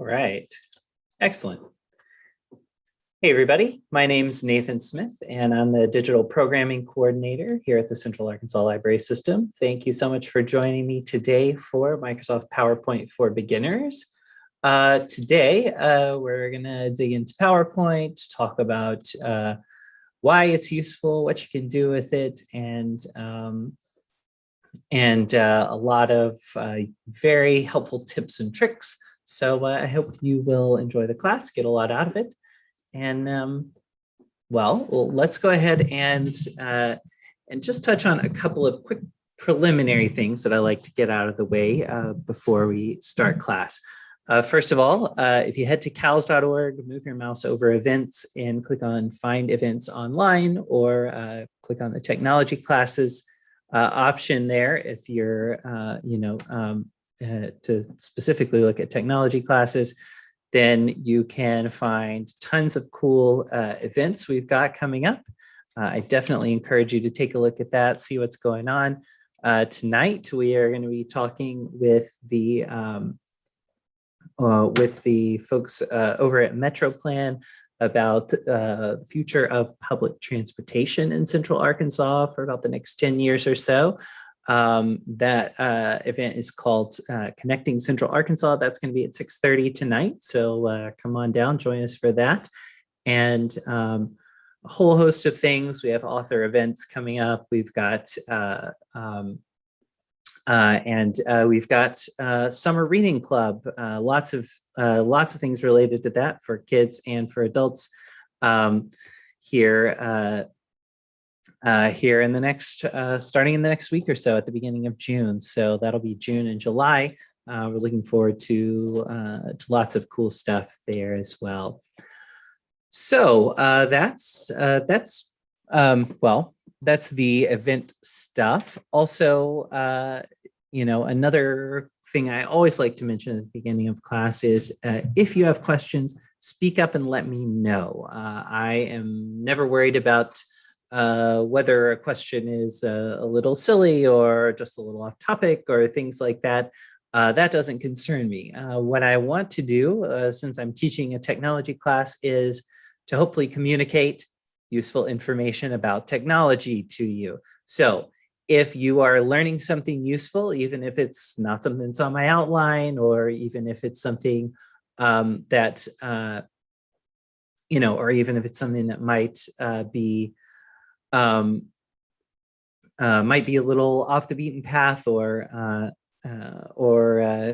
All right, excellent. Hey everybody, my name's Nathan Smith and I'm the Digital Programming Coordinator here at the Central Arkansas Library System. Thank you so much for joining me today for Microsoft PowerPoint for Beginners. Today, we're gonna dig into PowerPoint, talk about why it's useful, what you can do with it, and a lot of very helpful tips and tricks. So I hope you will enjoy the class, get a lot out of it. And well, let's go ahead and just touch on a couple of quick preliminary things that I like to get out of the way before we start class. First of all, if you head to cals.org, move your mouse over events and click on Find Events Online, or click on the Technology Classes option there if you're, to specifically look at technology classes. Then you can find tons of cool events we've got coming up. I definitely encourage you to take a look at that, see what's going on. Tonight, we are going to be talking with the folks over at MetroPlan about the future of public transportation in Central Arkansas for about the next 10 years or so. That event is called Connecting Central Arkansas. That's going to be at 6:30 tonight. So come on down, join us for that. And a whole host of things. We have author events coming up. We've got we've got summer reading club. Lots of things related to that for kids and for adults here in the next, starting in the next week or so at the beginning of June. So that'll be June and July. We're looking forward to lots of cool stuff there as well. So that's the event stuff. Also, another thing I always like to mention at the beginning of class is if you have questions, speak up and let me know. I am never worried about whether a question is a little silly or just a little off topic or things like that. That doesn't concern me. What I want to do, since I'm teaching a technology class, is to hopefully communicate useful information about technology to you. So if you are learning something useful, even if it's not something that's on my outline, or even if it's something or even if it's something that might be a little off the beaten path, or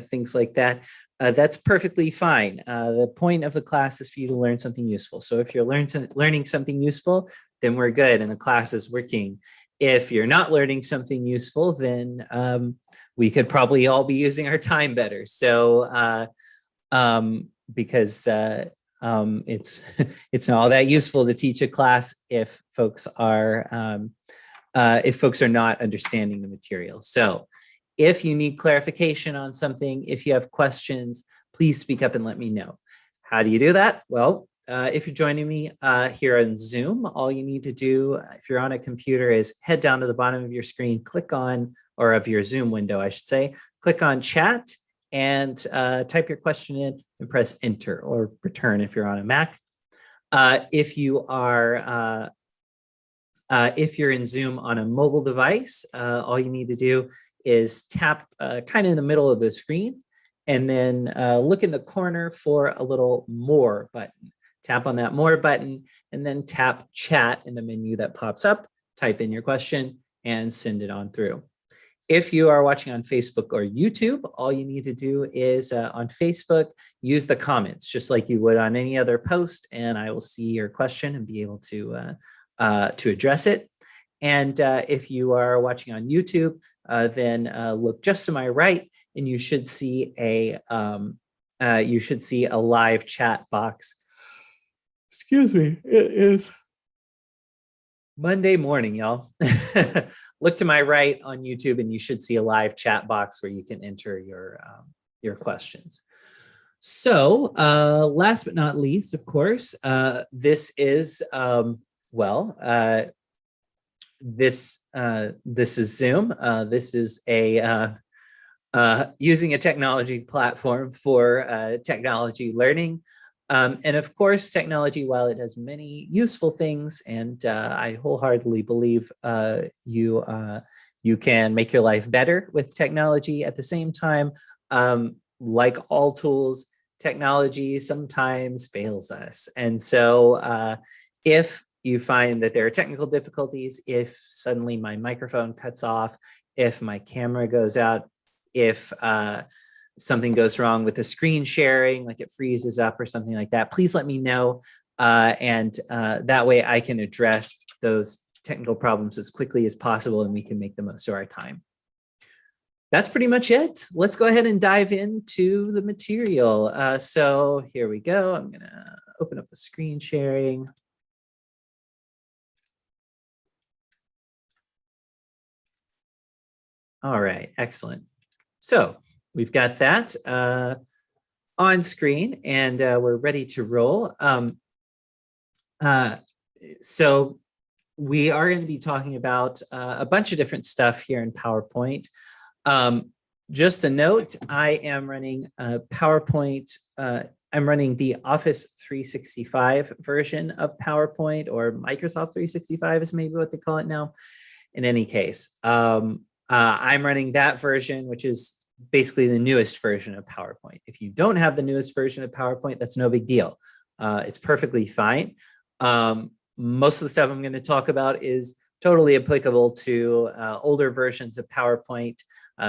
things like that, that's perfectly fine. The point of the class is for you to learn something useful. So if you're learning something useful, then we're good and the class is working. If you're not learning something useful, then we could probably all be using our time better. So because it's not all that useful to teach a class if folks are not understanding the material. So if you need clarification on something, if you have questions, please speak up and let me know. How do you do that? Well, if you're joining me here on Zoom, all you need to do, if you're on a computer, is head down to the bottom of your screen, click on, or of your Zoom window, I should say, click on chat and type your question in and press enter, or return if you're on a Mac. If you're in Zoom on a mobile device, all you need to do is tap kind of in the middle of the screen, and then look in the corner for a little more button. Tap on that more button, and then tap chat in the menu that pops up, type in your question, and send it on through. If you are watching on Facebook or YouTube, all you need to do is on Facebook, use the comments just like you would on any other post, and I will see your question and be able to address it. And if you are watching on YouTube, then look just to my right, and you should see a live chat box. Excuse me, it is Monday morning, y'all. Look to my right on YouTube, and you should see a live chat box where you can enter your questions. So last but not least, of course, this is this is Zoom. This is a using a technology platform for technology learning. And of course, technology, while it has many useful things, and I wholeheartedly believe you can make your life better with technology, at the same time, like all tools, technology sometimes fails us. And so if you find that there are technical difficulties, if suddenly my microphone cuts off, if my camera goes out, if something goes wrong with the screen sharing, like it freezes up or something like that, please let me know. And that way I can address those technical problems as quickly as possible, and we can make the most of our time. That's pretty much it. Let's go ahead and dive into the material. So here we go. I'm gonna open up the screen sharing. All right, excellent. So we've got that on screen, and we're ready to roll. So we are going to be talking about a bunch of different stuff here in PowerPoint. Just a note, I am running PowerPoint. I'm running the Office 365 version of PowerPoint, or Microsoft 365 is maybe what they call it now. In any case, I'm running that version, which is basically the newest version of PowerPoint. If you don't have the newest version of PowerPoint, that's no big deal. It's perfectly fine. Most of the stuff I'm going to talk about is totally applicable to older versions of PowerPoint.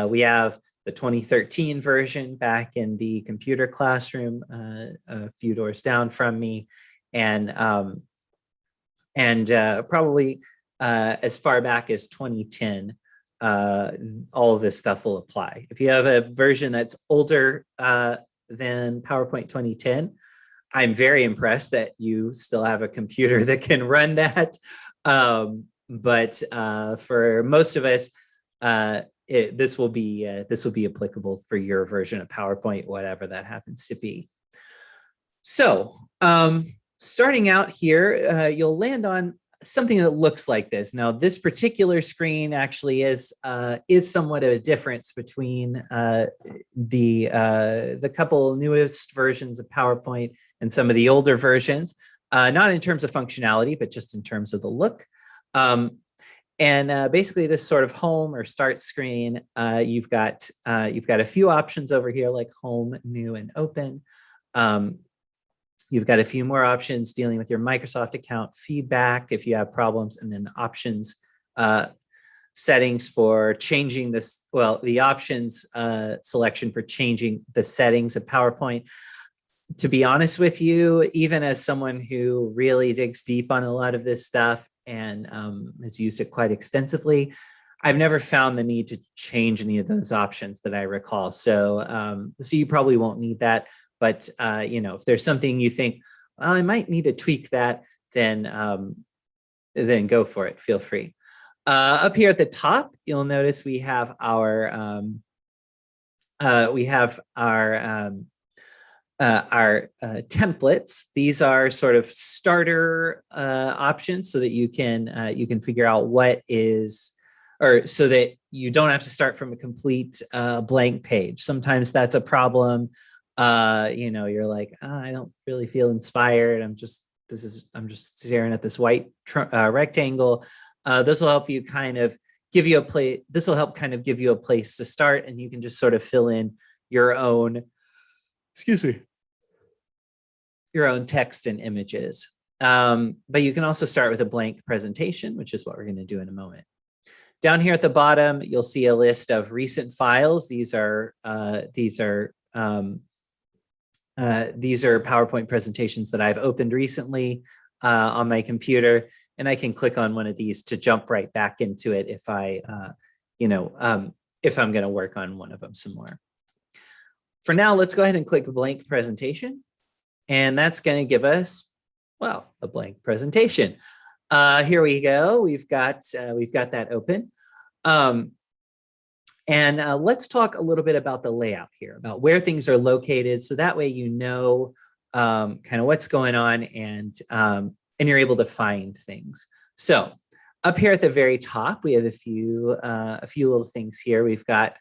We have the 2013 version back in the computer classroom, a few doors down from me, and probably as far back as 2010. All of this stuff will apply. If you have a version that's older than PowerPoint 2010, I'm very impressed that you still have a computer that can run that. But for most of us, this will be applicable for your version of PowerPoint, whatever that happens to be. So starting out here, you'll land on something that looks like this. Now, this particular screen actually is somewhat of a difference between the couple newest versions of PowerPoint and some of the older versions, not in terms of functionality, but just in terms of the look. And basically, this sort of home or start screen, you've got a few options over here, like home, new, and open. You've got a few more options dealing with your Microsoft account, feedback if you have problems, and then the options settings for changing this, well, the options selection for changing the settings of PowerPoint. To be honest with you, even as someone who really digs deep on a lot of this stuff and has used it quite extensively, I've never found the need to change any of those options that I recall. So, so you probably won't need that. But you know, if there's something you think, well, I might need to tweak that, then go for it. Feel free. Up here at the top, you'll notice we have our templates. These are sort of starter options so that you can figure out what is, or so that you don't have to start from a complete blank page. Sometimes that's a problem. You know, you're like, oh, I don't really feel inspired. I'm just staring at this white rectangle. This will help you kind of give you a place. This will help kind of give you a place to start, and you can just sort of fill in your own, your own text and images. But you can also start with a blank presentation, which is what we're going to do in a moment. Down here at the bottom, you'll see a list of recent files. These are PowerPoint presentations that I've opened recently on my computer, and I can click on one of these to jump right back into it if if I'm going to work on one of them some more. For now, let's go ahead and click blank presentation, and that's going to give us, well, a blank presentation. Here we go. We've got that open. And let's talk a little bit about the layout here, about where things are located, so that way you know kind of what's going on, and you're able to find things. So up here at the very top, we have a few little things here. We've got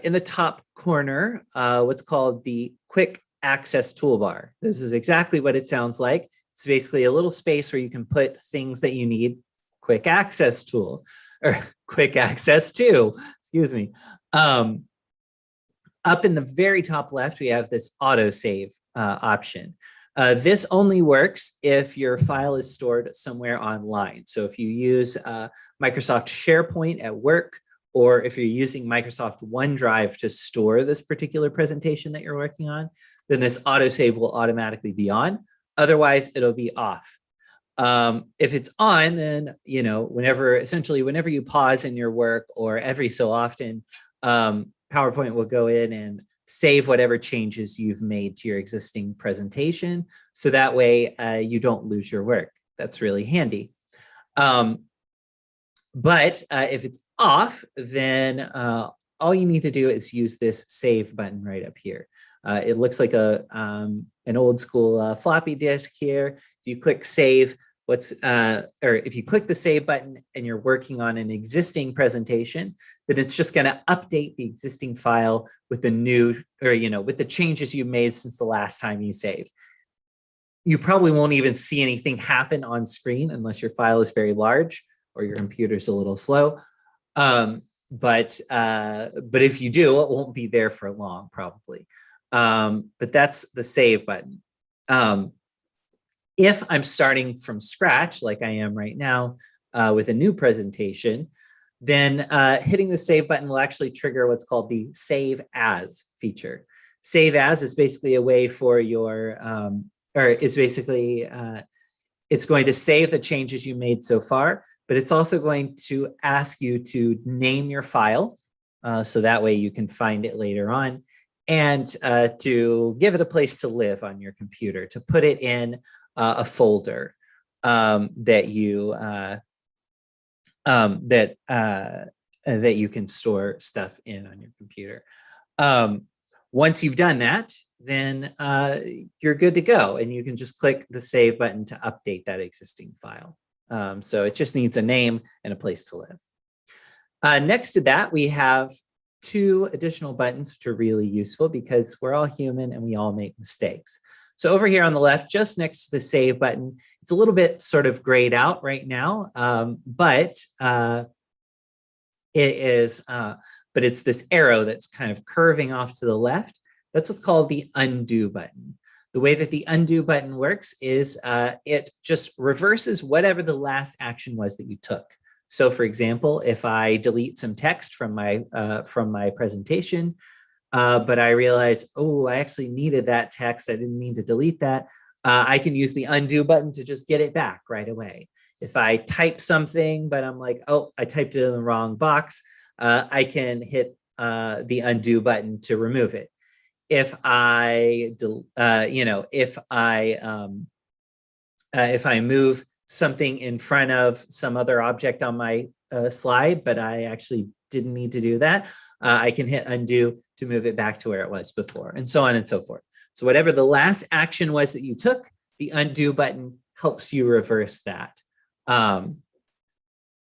in the top corner, what's called the quick access toolbar. This is exactly what it sounds like. It's basically a little space where you can put things that you need quick access tool or quick access to, excuse me. Up in the very top left, we have this autosave option. This only works if your file is stored somewhere online. So if you use Microsoft SharePoint at work, or if you're using Microsoft OneDrive to store this particular presentation that you're working on, then this autosave will automatically be on. Otherwise, it'll be off. If it's on, then, essentially whenever you pause in your work or every so often, PowerPoint will go in and save whatever changes you've made to your existing presentation. So that way you don't lose your work. That's really handy. But if it's off, then all you need to do is use this save button right up here. It looks like an old school floppy disk here. If you click save, if you click the save button and you're working on an existing presentation, then it's just going to update the existing file with the new, with the changes you made since the last time you saved. You probably won't even see anything happen on screen unless your file is very large or your computer's a little slow. But if you do, it won't be there for long, probably. But that's the save button. If I'm starting from scratch, like I am right now with a new presentation, then hitting the save button will actually trigger what's called the save as feature. Save as is basically a way for your, it's going to save the changes you made so far, but it's also going to ask you to name your file. So that way you can find it later on, and to give it a place to live on your computer, to put it in a folder that you can store stuff in on your computer. Once you've done that, then you're good to go, and you can just click the save button to update that existing file. So it just needs a name and a place to live. Next to that, we have two additional buttons, which are really useful because we're all human and we all make mistakes. So over here on the left, just next to the save button, it's a little bit sort of grayed out right now, but it's this arrow that's kind of curving off to the left. That's what's called the undo button. The way that the undo button works is it just reverses whatever the last action was that you took. So for example, if I delete some text from my presentation, but I realized, oh, I actually needed that text, I didn't mean to delete that, I can use the undo button to just get it back right away. If I type something, but I'm like, oh, I typed it in the wrong box, I can hit the undo button to remove it. If I move something in front of some other object on my slide, but I actually didn't need to do that, I can hit undo to move it back to where it was before, and so on and so forth. So whatever the last action was that you took, the undo button helps you reverse that.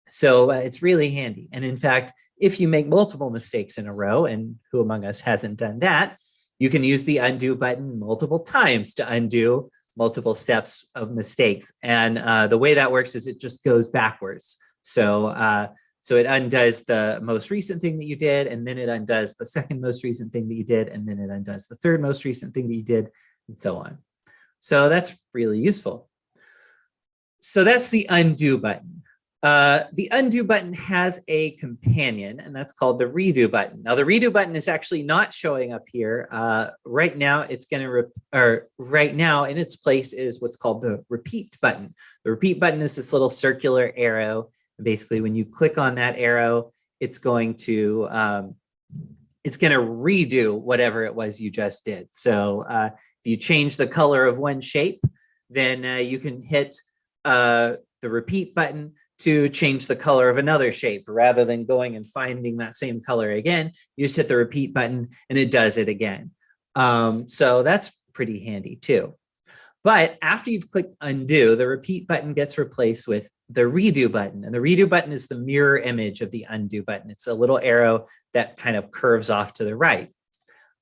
So it's really handy. And in fact, if you make multiple mistakes in a row, and who among us hasn't done that, you can use the undo button multiple times to undo multiple steps of mistakes. And the way that works is it just goes backwards. So it undoes the most recent thing that you did, and then it undoes the second most recent thing that you did, and then it undoes the third most recent thing that you did, and so on. So that's really useful. So that's the undo button. The undo button has a companion, and that's called the redo button. Now, the redo button is actually not showing up here. Right now, right now in its place is what's called the repeat button. The repeat button is this little circular arrow. Basically, when you click on that arrow, it's going to redo whatever it was you just did. So if you change the color of one shape, then you can hit the repeat button to change the color of another shape. Rather than going and finding that same color again, you just hit the repeat button and it does it again. So that's pretty handy too. But after you've clicked undo, the repeat button gets replaced with the redo button. And the redo button is the mirror image of the undo button. It's a little arrow that kind of curves off to the right.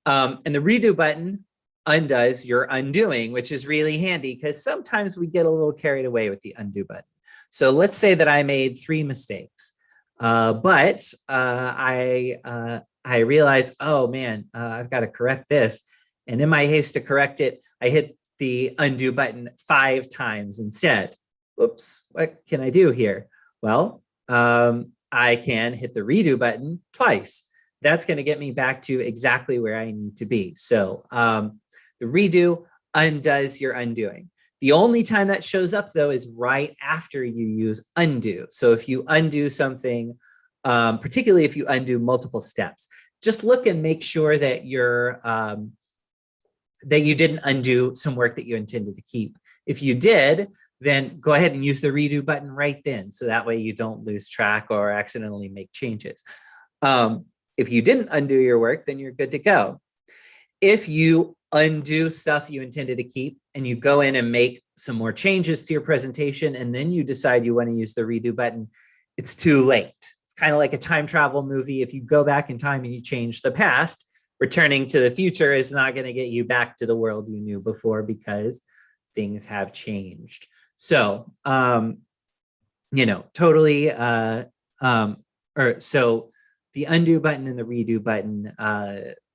And the redo button undoes your undoing, which is really handy because sometimes we get a little carried away with the undo button. So let's say that I made 3 mistakes, but I realized, oh man, I've got to correct this. And in my haste to correct it, I hit the undo button 5 times instead. Whoops, what can I do here? Well, I can hit the redo button twice. That's going to get me back to exactly where I need to be. So the redo undoes your undoing. The only time that shows up, though, is right after you use undo. So if you undo something, particularly if you undo multiple steps, just look and make sure that you're that you didn't undo some work that you intended to keep. If you did, then go ahead and use the redo button right then. So that way you don't lose track or accidentally make changes. If you didn't undo your work, then you're good to go. If you undo stuff you intended to keep and you go in and make some more changes to your presentation, and then you decide you want to use the redo button, it's too late. It's kind of like a time travel movie. If you go back in time and you change the past, returning to the future is not going to get you back to the world you knew before because things have changed. So, totally, so the undo button and the redo button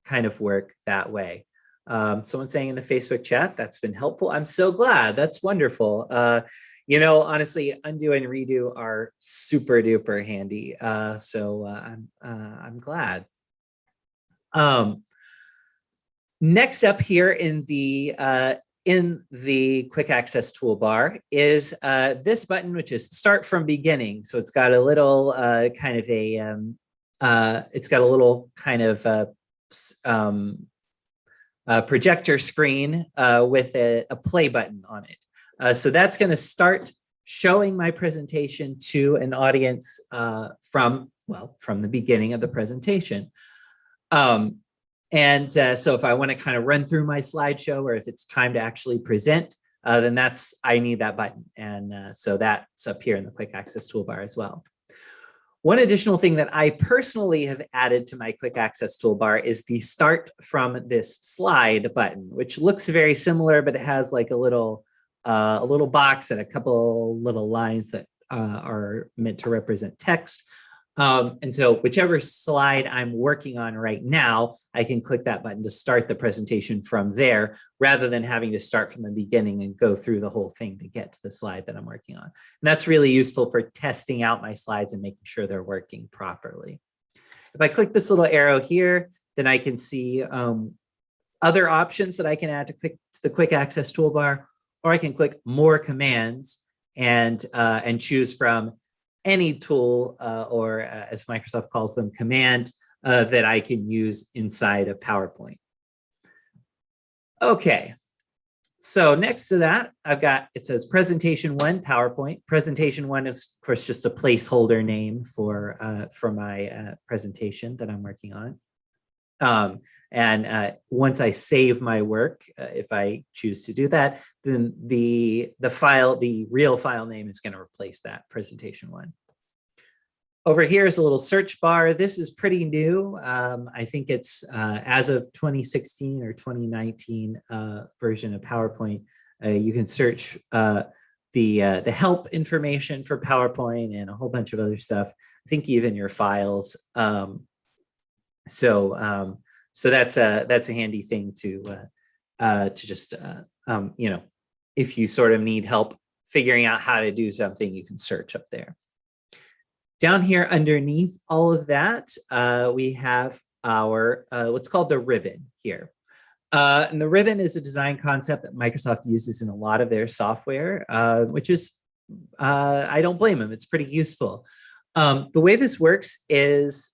kind of work that way. Someone saying in the Facebook chat, that's been helpful. I'm so glad. That's wonderful. Honestly, undo and redo are super duper handy. So I'm glad. Next up here in the quick access toolbar is this button, which is start from beginning. So it's got a little projector screen with a play button on it. So that's going to start showing my presentation to an audience from the beginning of the presentation. So if I want to kind of run through my slideshow, or if it's time to actually present, then I need that button. And so that's up here in the quick access toolbar as well. One additional thing that I personally have added to my quick access toolbar is the start from this slide button, which looks very similar, but it has like a little box and a couple little lines that are meant to represent text. And so whichever slide I'm working on right now, I can click that button to start the presentation from there, rather than having to start from the beginning and go through the whole thing to get to the slide that I'm working on. And that's really useful for testing out my slides and making sure they're working properly. If I click this little arrow here, then I can see other options that I can add to the quick access toolbar, or I can click more commands and choose from any tool or as Microsoft calls them, command that I can use inside of PowerPoint. Okay, so next to that, it says presentation 1, PowerPoint. Presentation 1 is, of course, just a placeholder name for my presentation that I'm working on. Once I save my work, if I choose to do that, then the real file name is going to replace that presentation 1. Over here is a little search bar. This is pretty new. I think it's as of 2016 or 2019 version of PowerPoint. You can search the help information for PowerPoint and a whole bunch of other stuff. I think even your files. So that's a handy thing to just if you sort of need help figuring out how to do something, you can search up there. Down here underneath all of that, we have our what's called the ribbon here. And the ribbon is a design concept that Microsoft uses in a lot of their software, which is, I don't blame them. It's pretty useful. The way this works is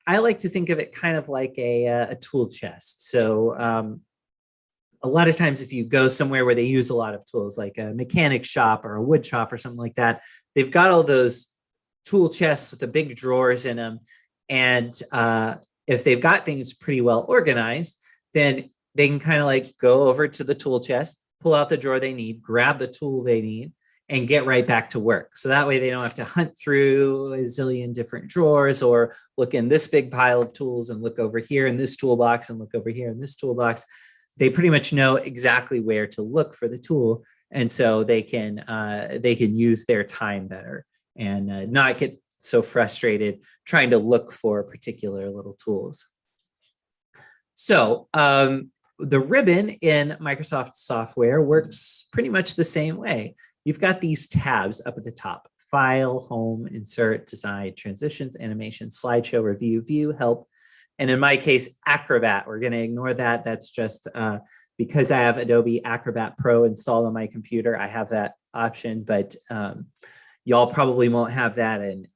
I like to think of it kind of like a tool chest. So a lot of times if you go somewhere where they use a lot of tools, like a mechanic shop or a wood shop or something like that, they've got all those tool chests with the big drawers in them. And if they've got things pretty well organized, then they can kind of like go over to the tool chest, pull out the drawer they need, grab the tool they need, and get right back to work. So that way they don't have to hunt through a zillion different drawers or look in this big pile of tools and look over here in this toolbox and look over here in this toolbox. They pretty much know exactly where to look for the tool. And so they can use their time better and not get so frustrated trying to look for particular little tools. So the ribbon in Microsoft software works pretty much the same way. You've got these tabs up at the top: File, Home, Insert, Design, Transitions, Animation, Slideshow, Review, View, Help. And in my case, Acrobat. We're going to ignore that. That's just because I have Adobe Acrobat Pro installed on my computer. I have that option, but y'all probably won't have that, and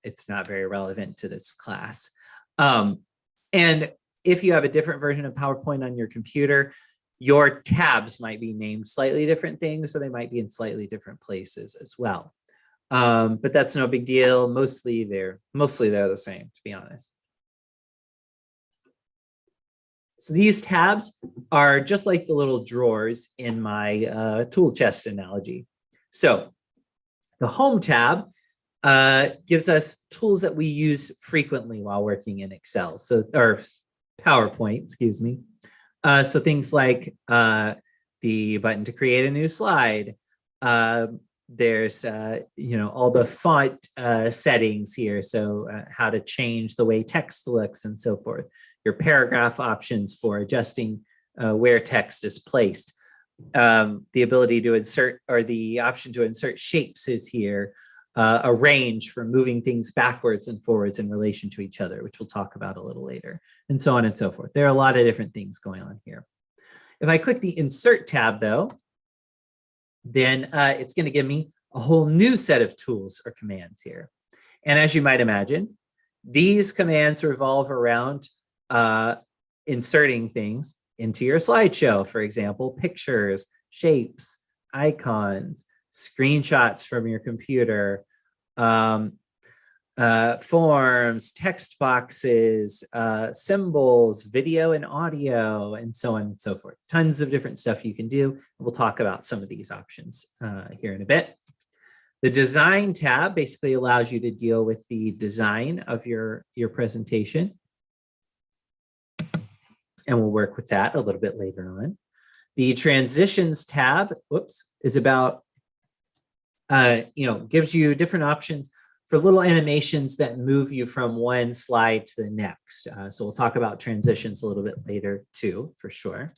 it's not very relevant to this class. And if you have a different version of PowerPoint on your computer, your tabs might be named slightly different things, so they might be in slightly different places as well. But that's no big deal. Mostly they're the same, to be honest. So these tabs are just like the little drawers in my tool chest analogy. So the Home tab gives us tools that we use frequently while working in Excel, or PowerPoint, excuse me. So things like the button to create a new slide. There's all the font settings here, so how to change the way text looks and so forth. Your paragraph options for adjusting where text is placed. The ability to insert, or the option to insert shapes is here. A range for moving things backwards and forwards in relation to each other, which we'll talk about a little later, and so on and so forth. There are a lot of different things going on here. If I click the Insert tab, though, then it's going to give me a whole new set of tools or commands here. And as you might imagine, these commands revolve around inserting things into your slideshow. For example, pictures, shapes, icons, screenshots from your computer, forms, text boxes, symbols, video and audio, and so on and so forth. Tons of different stuff you can do. We'll talk about some of these options here in a bit. The Design tab basically allows you to deal with the design of your presentation. And we'll work with that a little bit later on. The Transitions tab, is about gives you different options for little animations that move you from one slide to the next. So we'll talk about transitions a little bit later too, for sure.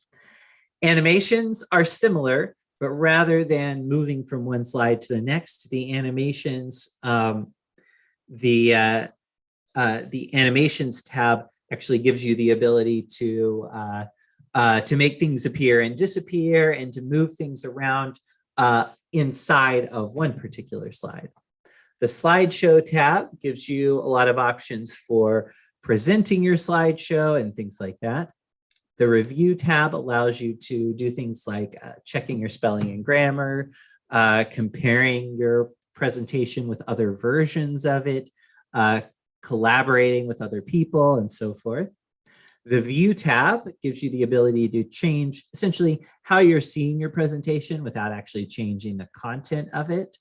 Animations are similar, but rather than moving from one slide to the next, the animations, the animations tab actually gives you the ability to make things appear and disappear and to move things around inside of one particular slide. The Slideshow tab gives you a lot of options for presenting your slideshow and things like that. The Review tab allows you to do things like checking your spelling and grammar, comparing your presentation with other versions of it, collaborating with other people, and so forth. The View tab gives you the ability to change essentially how you're seeing your presentation without actually changing the content of it.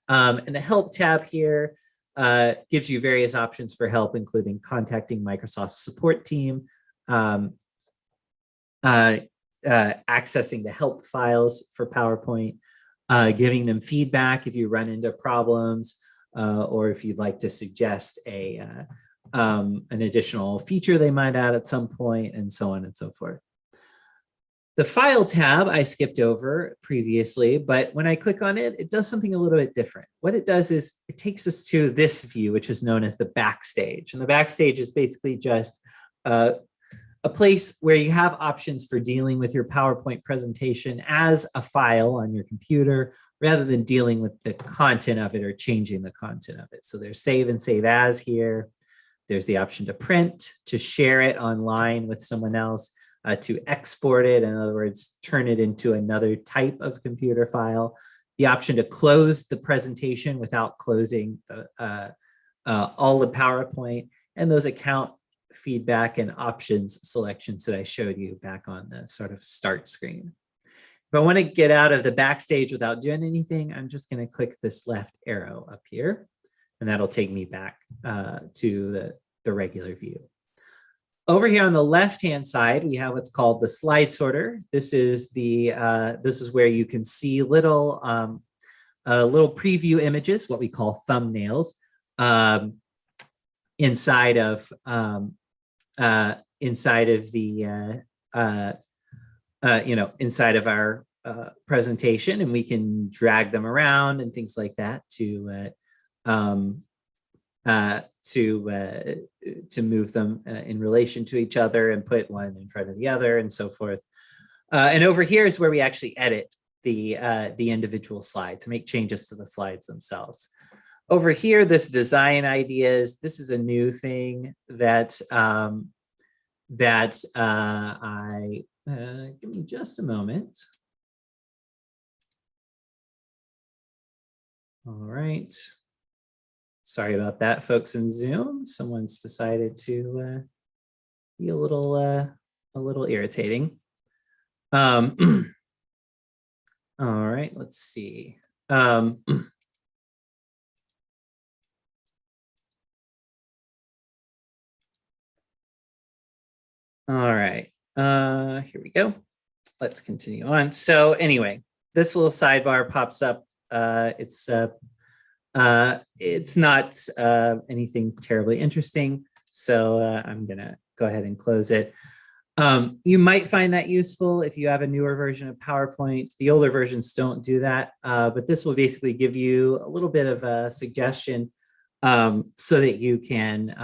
And the Help tab here gives you various options for help, including contacting Microsoft's support team, accessing the help files for PowerPoint, giving them feedback if you run into problems, or if you'd like to suggest an additional feature they might add at some point, and so on and so forth. The File tab I skipped over previously, but when I click on it, it does something a little bit different. What it does is it takes us to this view, which is known as the Backstage. And the Backstage is basically just a place where you have options for dealing with your PowerPoint presentation as a file on your computer, rather than dealing with the content of it or changing the content of it. So there's Save and Save As here. There's the option to print, to share it online with someone else, to export it, in other words, turn it into another type of computer file. The option to close the presentation without closing all the PowerPoint, and those account feedback and options selections that I showed you back on the sort of start screen. If I want to get out of the Backstage without doing anything, I'm just going to click this left arrow up here, and that'll take me back to the regular view. Over here on the left-hand side, we have what's called the slide sorter. This is where you can see little preview images, what we call thumbnails, inside of inside of our presentation, and we can drag them around and things like that to move them in relation to each other and put one in front of the other and so forth. And over here is where we actually edit the individual slides, make changes to the slides themselves. Over here, this design ideas, this is a new thing that give me just a moment. All right. Sorry about that, folks in Zoom. Someone's decided to be a little irritating. All right, let's see. All right, here we go. Let's continue on. So anyway, this little sidebar pops up. It's not anything terribly interesting, so I'm gonna go ahead and close it. You might find that useful if you have a newer version of PowerPoint. The older versions don't do that, but this will basically give you a little bit of a suggestion so that you can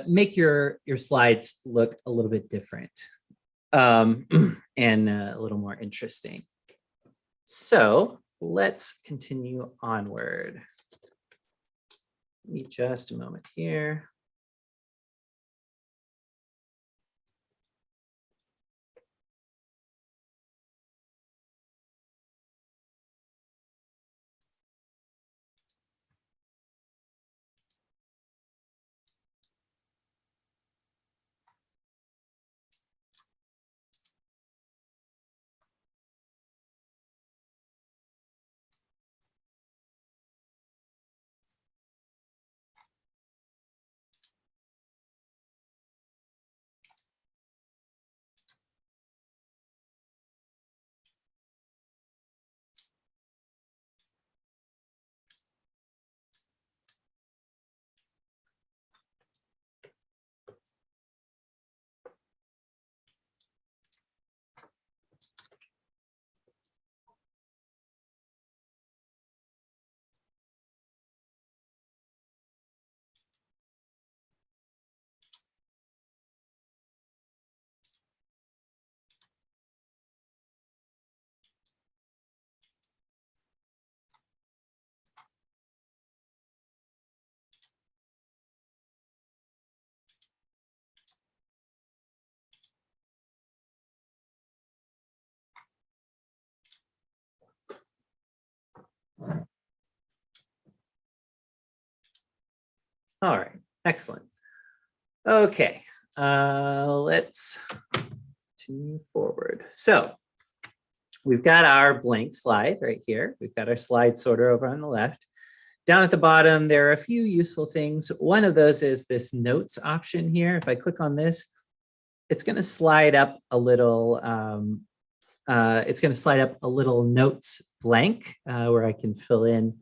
make your slides look a little bit different and a little more interesting. So let's continue onward. Give me just a moment here. All right, excellent. Okay, let's continue forward. So we've got our blank slide right here. We've got our slide sorter over on the left. Down at the bottom, there are a few useful things. One of those is this notes option here. If I click on this, it's going to slide up a little. Notes blank where I can fill in.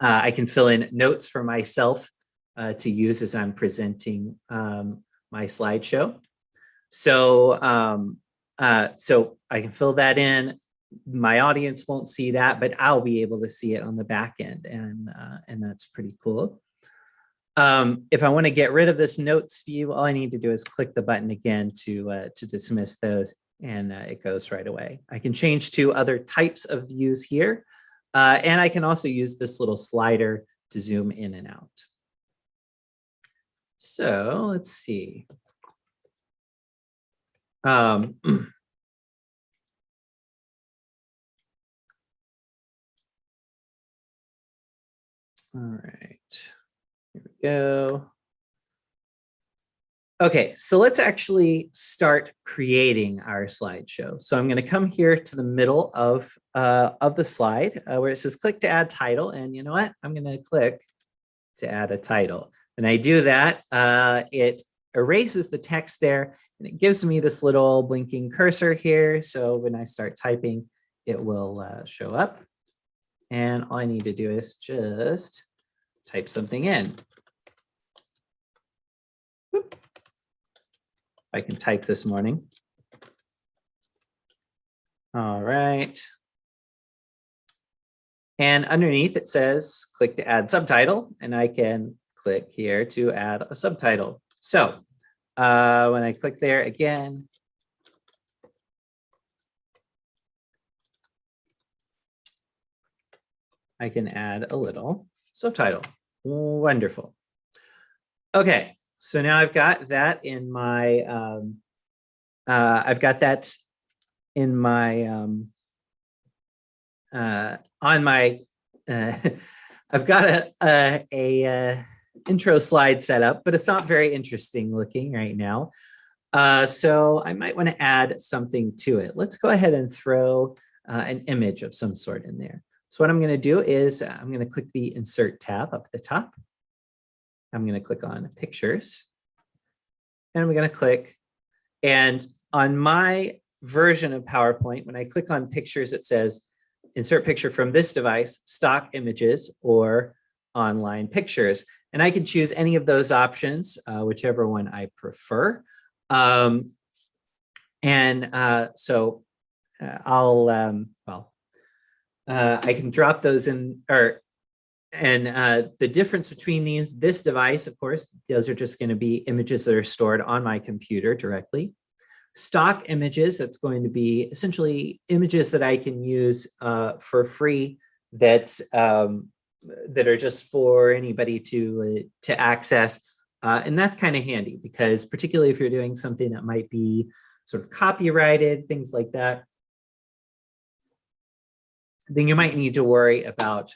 I can fill in notes for myself to use as I'm presenting my slideshow. So I can fill that in. My audience won't see that, but I'll be able to see it on the back end, and that's pretty cool. If I want to get rid of this notes view, all I need to do is click the button again to dismiss those, and it goes right away. I can change to other types of views here, and I can also use this little slider to zoom in and out. So let's see. All right, here we go. Okay, so let's actually start creating our slideshow. So I'm going to come here to the middle of the slide where it says click to add title. And you know what? I'm going to click to add a title. And I do that, it erases the text there and it gives me this little blinking cursor here. So when I start typing, it will show up. And all I need to do is just type something in. Whoop. I can type this morning. All right. And underneath it says click to add subtitle, and I can click here to add a subtitle. So when I click there again, I can add a little subtitle. Wonderful. Okay, so now I've got that in my, on my, I've got a intro slide set up, but it's not very interesting looking right now. So I might want to add something to it. Let's go ahead and throw an image of some sort in there. So what I'm going to do is I'm going to click the Insert tab up at the top. I'm going to click on Pictures. And I'm going to click. And on my version of PowerPoint, when I click on Pictures, it says Insert picture from this device, stock images, or online pictures. And I can choose any of those options, whichever one I prefer. I can drop those in, the difference between this device, of course, those are just going to be images that are stored on my computer directly. Stock images, that's going to be essentially images that I can use for free that are just for anybody to access. And that's kind of handy because particularly if you're doing something that might be sort of copyrighted, things like that, then you might need to worry about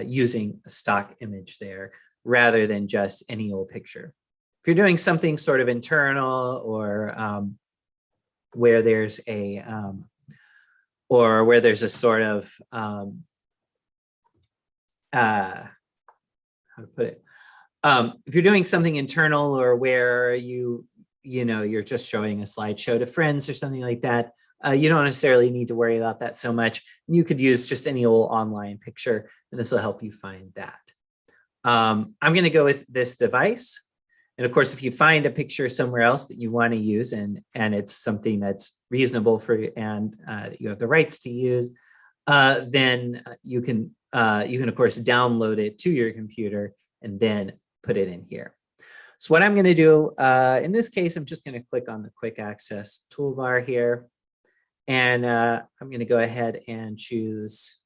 using a stock image there rather than just any old picture. If you're doing something sort of internal or where there's a sort of how to put it, if you're doing something internal or where you're just showing a slideshow to friends or something like that, you don't necessarily need to worry about that so much. You could use just any old online picture, and this will help you find that. I'm going to go with this device. And of course, if you find a picture somewhere else that you want to use and it's something that's reasonable for you and you have the rights to use, then you can of course download it to your computer and then put it in here. So what I'm going to do in this case, I'm just going to click on the quick access toolbar here. And I'm going to go ahead and choose,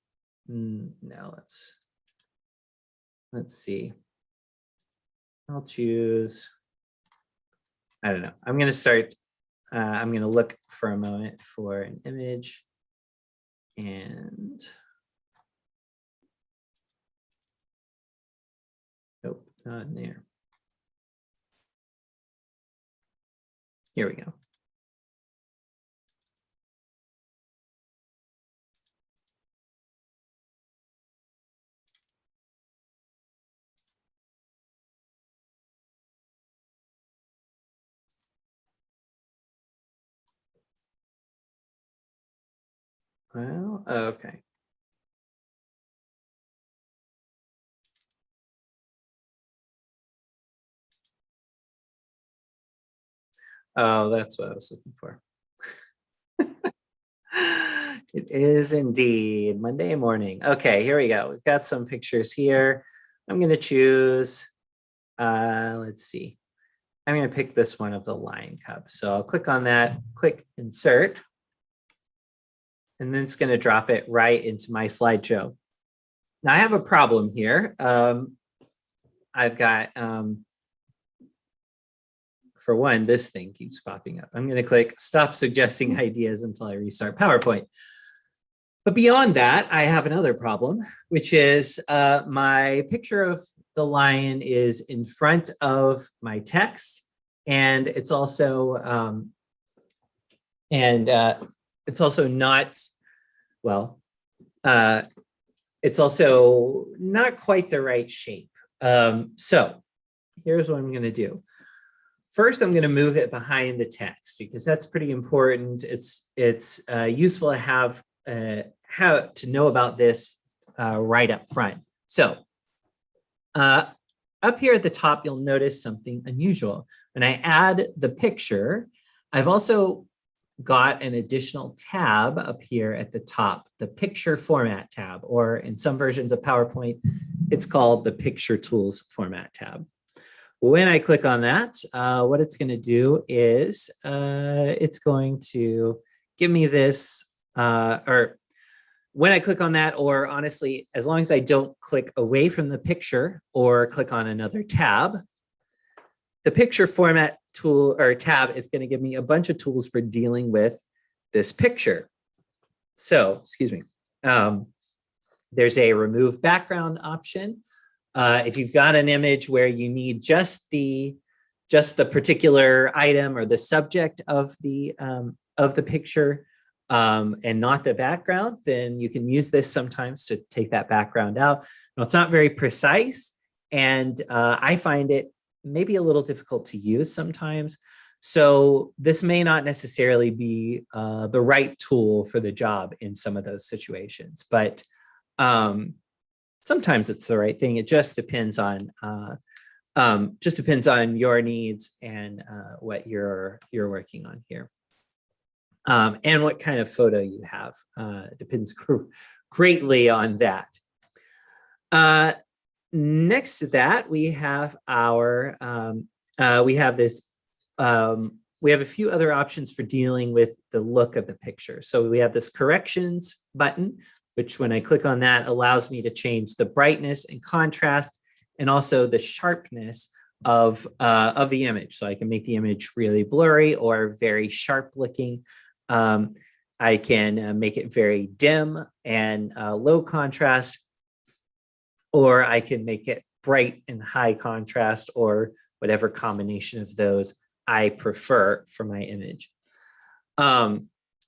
no, let's see. I'll choose, I don't know. I'm going to start, I'm going to look for a moment for an image and, nope, not in there. Here we go. Well, okay. Oh, that's what I was looking for. It is indeed Monday morning. Okay, here we go. We've got some pictures here. I'm going to choose, let's see. I'm going to pick this one of the lion cub. So I'll click on that, click insert, and then it's going to drop it right into my slideshow. Now I have a problem here. I've got, for one, this thing keeps popping up. I'm going to click stop suggesting ideas until I restart PowerPoint. But beyond that, I have another problem, which is my picture of the lion is in front of my text, and it's also not, well, it's also not quite the right shape. So here's what I'm going to do. First, I'm going to move it behind the text because that's pretty important. It's useful to have how to know about this right up front. So up here at the top, you'll notice something unusual. When I add the picture, I've also got an additional tab up here at the top, the picture format tab, or in some versions of PowerPoint, it's called the picture tools format tab. When I click on that, what it's going to do is it's going to give me this, or when I click on that, or honestly, as long as I don't click away from the picture or click on another tab, the picture format tool or tab is going to give me a bunch of tools for dealing with this picture. So, excuse me, there's a remove background option. If you've got an image where you need just the particular item or the subject of the picture and not the background, then you can use this sometimes to take that background out. Now, it's not very precise, and I find it maybe a little difficult to use sometimes. So this may not necessarily be the right tool for the job in some of those situations, but sometimes it's the right thing. It just depends on your needs and what you're working on here, and what kind of photo you have. Depends greatly on that. Next to that, we have our we have a few other options for dealing with the look of the picture. So we have this corrections button, which when I click on that allows me to change the brightness and contrast and also the sharpness of the image. So I can make the image really blurry or very sharp looking. I can make it very dim and low contrast, or I can make it bright and high contrast, or whatever combination of those I prefer for my image.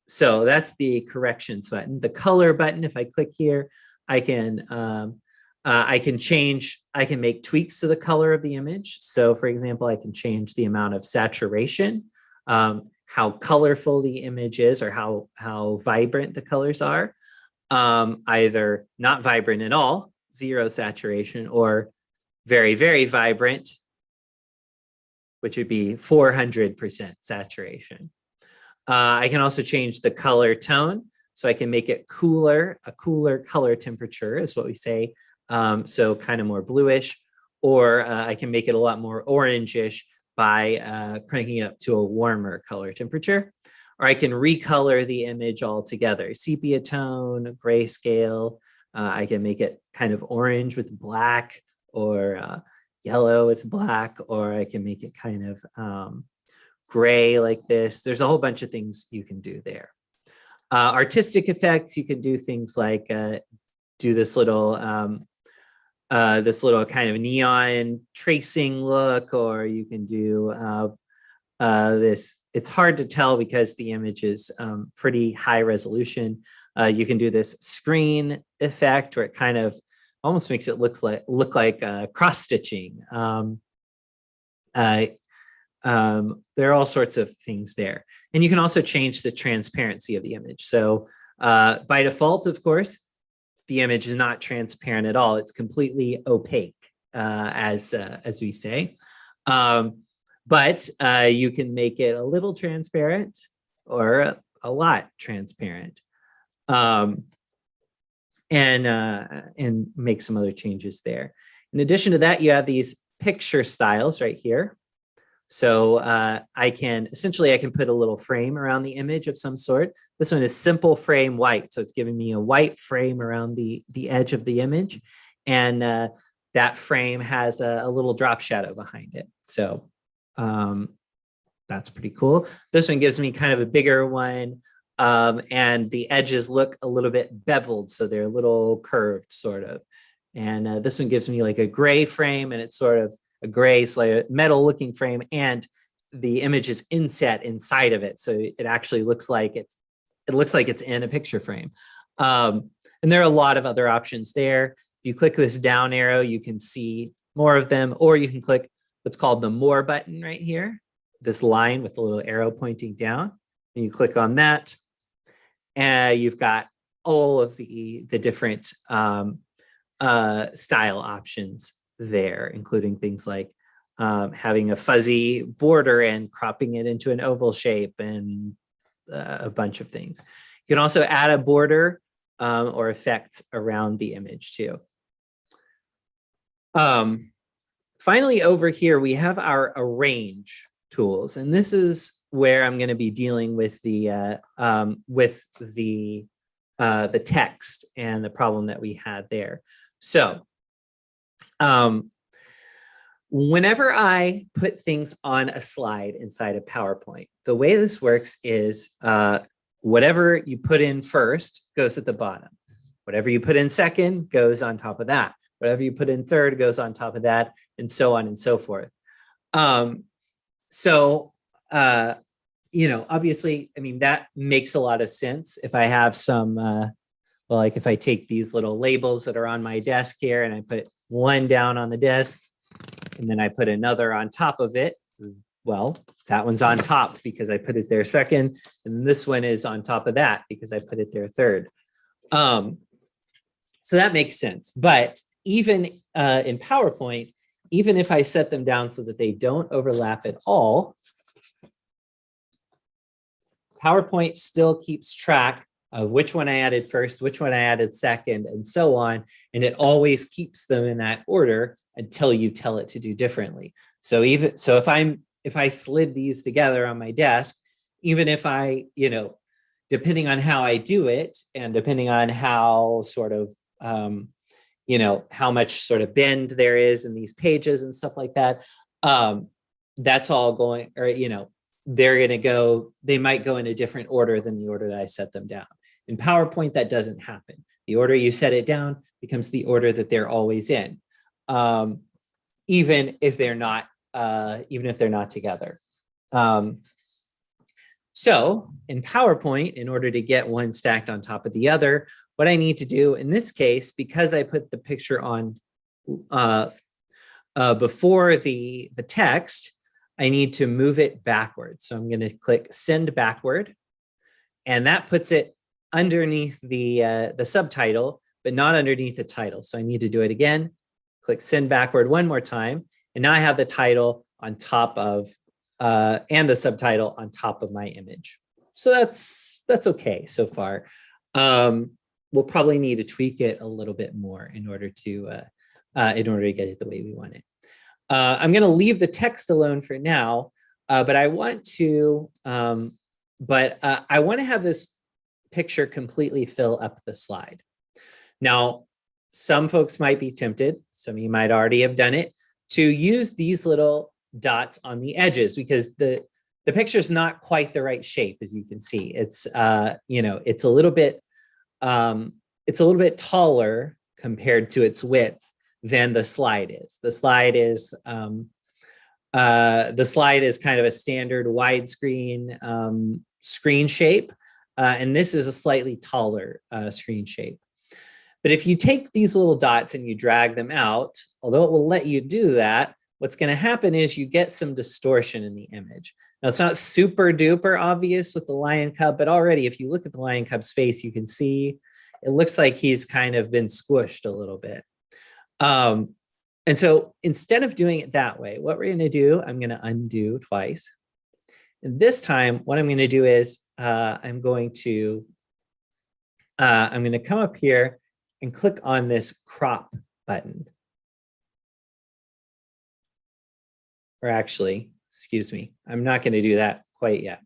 So that's the corrections button. The color button, if I click here, I can make tweaks to the color of the image. So for example, I can change the amount of saturation, how colorful the image is, or how vibrant the colors are. Either not vibrant at all, 0 saturation, or very, very vibrant, which would be 400% saturation. I can also change the color tone. So I can make it cooler, a cooler color temperature is what we say. So kind of more bluish, or I can make it a lot more orangish by cranking it up to a warmer color temperature. Or I can recolor the image altogether, sepia tone, grayscale. I can make it kind of orange with black, or yellow with black, or I can make it kind of gray like this. There's a whole bunch of things you can do there. Artistic effects, you can do things like do this little kind of neon tracing look, or you can do this. It's hard to tell because the image is pretty high resolution. You can do this screen effect where it kind of almost makes it look like cross stitching. There are all sorts of things there. And you can also change the transparency of the image. So by default, of course, the image is not transparent at all. It's completely opaque, as we say. But you can make it a little transparent or a lot transparent, and make some other changes there. In addition to that, you have these picture styles right here. So I can put a little frame around the image of some sort. This one is simple frame white. So it's giving me a white frame around the edge of the image. And that frame has a little drop shadow behind it. So that's pretty cool. This one gives me kind of a bigger one And the edges look a little bit beveled, so they're a little curved, sort of. And this one gives me like a gray frame, and it's sort of a gray, metal looking frame, and the image is inset inside of it, so it actually looks like it's in a picture frame. And there are a lot of other options there. If you click this down arrow, you can see more of them, or you can click what's called the More button right here, this line with the little arrow pointing down. And you click on that, and you've got all of the different style options there, including things like having a fuzzy border and cropping it into an oval shape, and a bunch of things. You can also add a border or effects around the image too. Finally, over here, we have our arrange tools, and this is where I'm going to be dealing with the text and the problem that we had there. So whenever I put things on a slide inside of PowerPoint, the way this works is whatever you put in first goes at the bottom. Whatever you put in second goes on top of that. Whatever you put in third goes on top of that, and so on and so forth. Obviously, I mean, that makes a lot of sense. If I have some, like if I take these little labels that are on my desk here and I put one down on the desk, and then I put another on top of it, well, that one's on top because I put it there second, and this one is on top of that because I put it there third. So that makes sense. But even in PowerPoint, even if I set them down so that they don't overlap at all, PowerPoint still keeps track of which one I added first, which one I added second, and so on. And it always keeps them in that order until you tell it to do differently. So if I slid these together on my desk, even if I, depending on how I do it, and depending on how sort of, how much sort of bend there is in these pages and stuff like that, that's all going, or, they might go in a different order than the order that I set them down. In PowerPoint, that doesn't happen. The order you set it down becomes the order that they're always in, even if they're not together. So in PowerPoint, in order to get one stacked on top of the other, what I need to do in this case, because I put the picture on before the text, I need to move it backwards. So I'm going to click send backward, and that puts it underneath the subtitle, but not underneath the title. So I need to do it again, click send backward one more time, and now I have the title on top of and the subtitle on top of my image. So that's okay so far. We'll probably need to tweak it a little bit more in order to get it the way we want it. I'm going to leave the text alone for now, but I want to have this picture completely fill up the slide. Now, some folks might be tempted, some of you might already have done it, to use these little dots on the edges, because the picture is not quite the right shape, as you can see. It's it's a little bit taller compared to its width than the slide is. The slide is kind of a standard widescreen screen shape, and this is a slightly taller screen shape. But if you take these little dots and you drag them out, although it will let you do that, what's going to happen is you get some distortion in the image. Now, it's not super duper obvious with the lion cub, but already if you look at the lion cub's face, you can see it looks like he's kind of been squished a little bit. And so instead of doing it that way, what we're going to do, I'm going to undo twice. And this time, what I'm going to do is I'm going to come up here and click on this crop button. Or actually, excuse me, I'm not going to do that quite yet.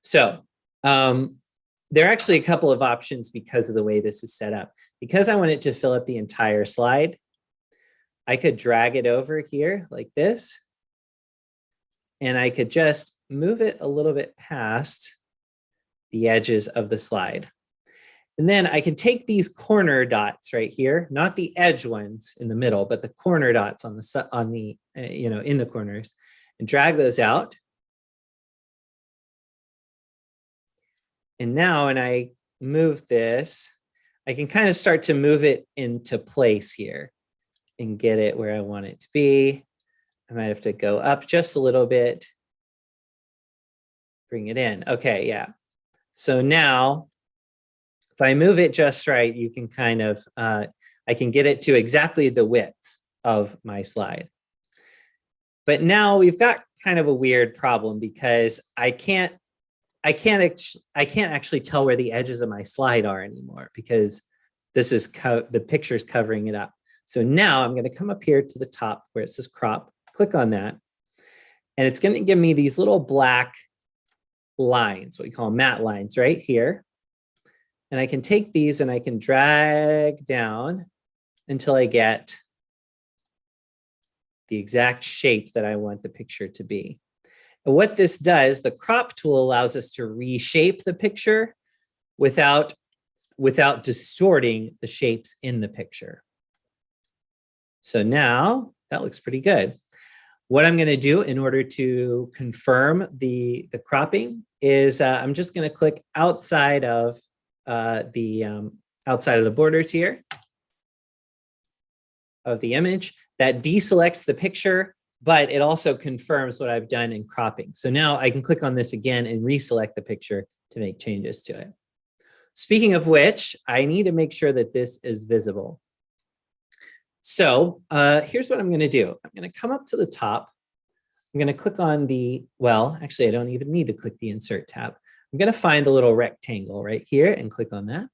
So there are actually a couple of options because of the way this is set up. Because I want it to fill up the entire slide, I could drag it over here like this, and I could just move it a little bit past the edges of the slide. And then I can take these corner dots right here, not the edge ones in the middle, but the corner dots on the in the corners, and drag those out. And now when I move this, I can kind of start to move it into place here and get it where I want it to be. I might have to go up just a little bit, bring it in. Okay, yeah. So now, if I move it just right, you can kind of, I can get it to exactly the width of my slide. But now we've got kind of a weird problem because I can't actually tell where the edges of my slide are anymore because this is the picture's covering it up. So now I'm going to come up here to the top where it says crop, click on that, and it's going to give me these little black lines, what we call matte lines right here. And I can take these and I can drag down until I get the exact shape that I want the picture to be. And what this does, the crop tool allows us to reshape the picture without distorting the shapes in the picture. So now that looks pretty good. What I'm going to do in order to confirm the cropping is I'm just going to click outside of the borders here of the image. That deselects the picture, but it also confirms what I've done in cropping. So now I can click on this again and reselect the picture to make changes to it. Speaking of which, I need to make sure that this is visible. So here's what I'm going to do. I'm going to come up to the top. I'm going to click on actually, I don't even need to click the Insert tab. I'm going to find the little rectangle right here and click on that.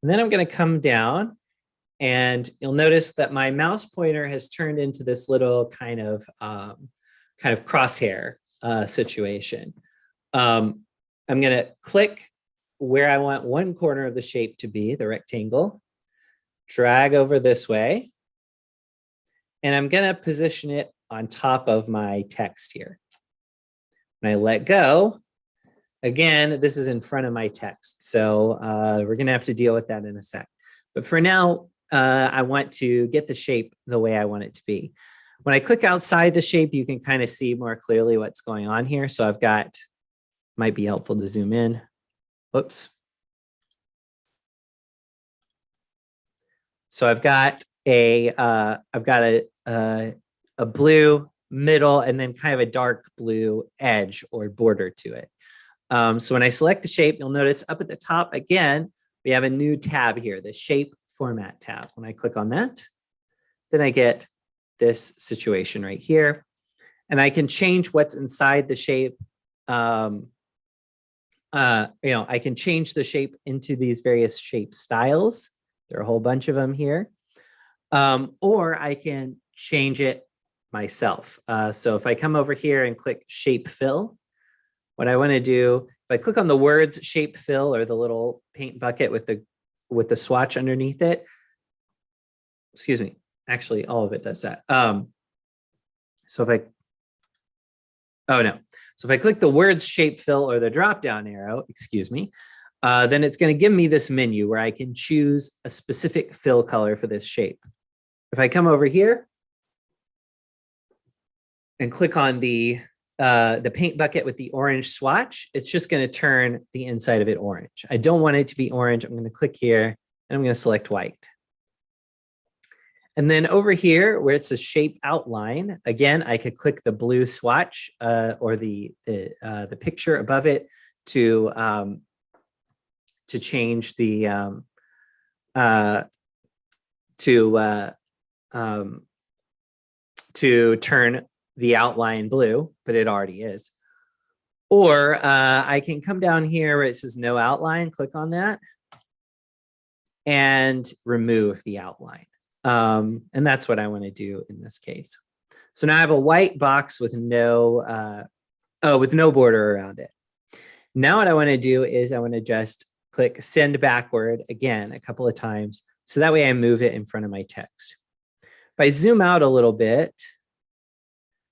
And then I'm going to come down, and you'll notice that my mouse pointer has turned into this little kind of crosshair situation. I'm going to click where I want one corner of the shape to be, the rectangle, drag over this way, and I'm going to position it on top of my text here. When I let go, again, this is in front of my text. So we're going to have to deal with that in a sec. But for now, I want to get the shape the way I want it to be. When I click outside the shape, you can kind of see more clearly what's going on here. So I've got, might be helpful to zoom in. Whoops. So I've got a blue middle and then kind of a dark blue edge or border to it. So when I select the shape, you'll notice up at the top, again, we have a new tab here, the shape format tab. When I click on that, then I get this situation right here. And I can change what's inside the shape. I can change the shape into these various shape styles. There are a whole bunch of them here. Or I can change it myself. So if I come over here and click shape fill, what I want to do, if I click on the words shape fill or the little paint bucket with the swatch underneath it, excuse me, actually all of it does that. So if I click the words shape fill or the drop down arrow, excuse me, then it's going to give me this menu where I can choose a specific fill color for this shape. If I come over here and click on the paint bucket with the orange swatch, it's just going to turn the inside of it orange. I don't want it to be orange. I'm going to click here and I'm going to select white. And then over here where it's a shape outline, again, I could click the blue swatch or the picture above it to change the to turn the outline blue, but it already is. Or I can come down here where it says no outline, click on that, and remove the outline. And that's what I want to do in this case. So now I have a white box with no border around it. Now what I want to do is I want to just click send backward again a couple of times. So that way I move it in front of my text. If I zoom out a little bit,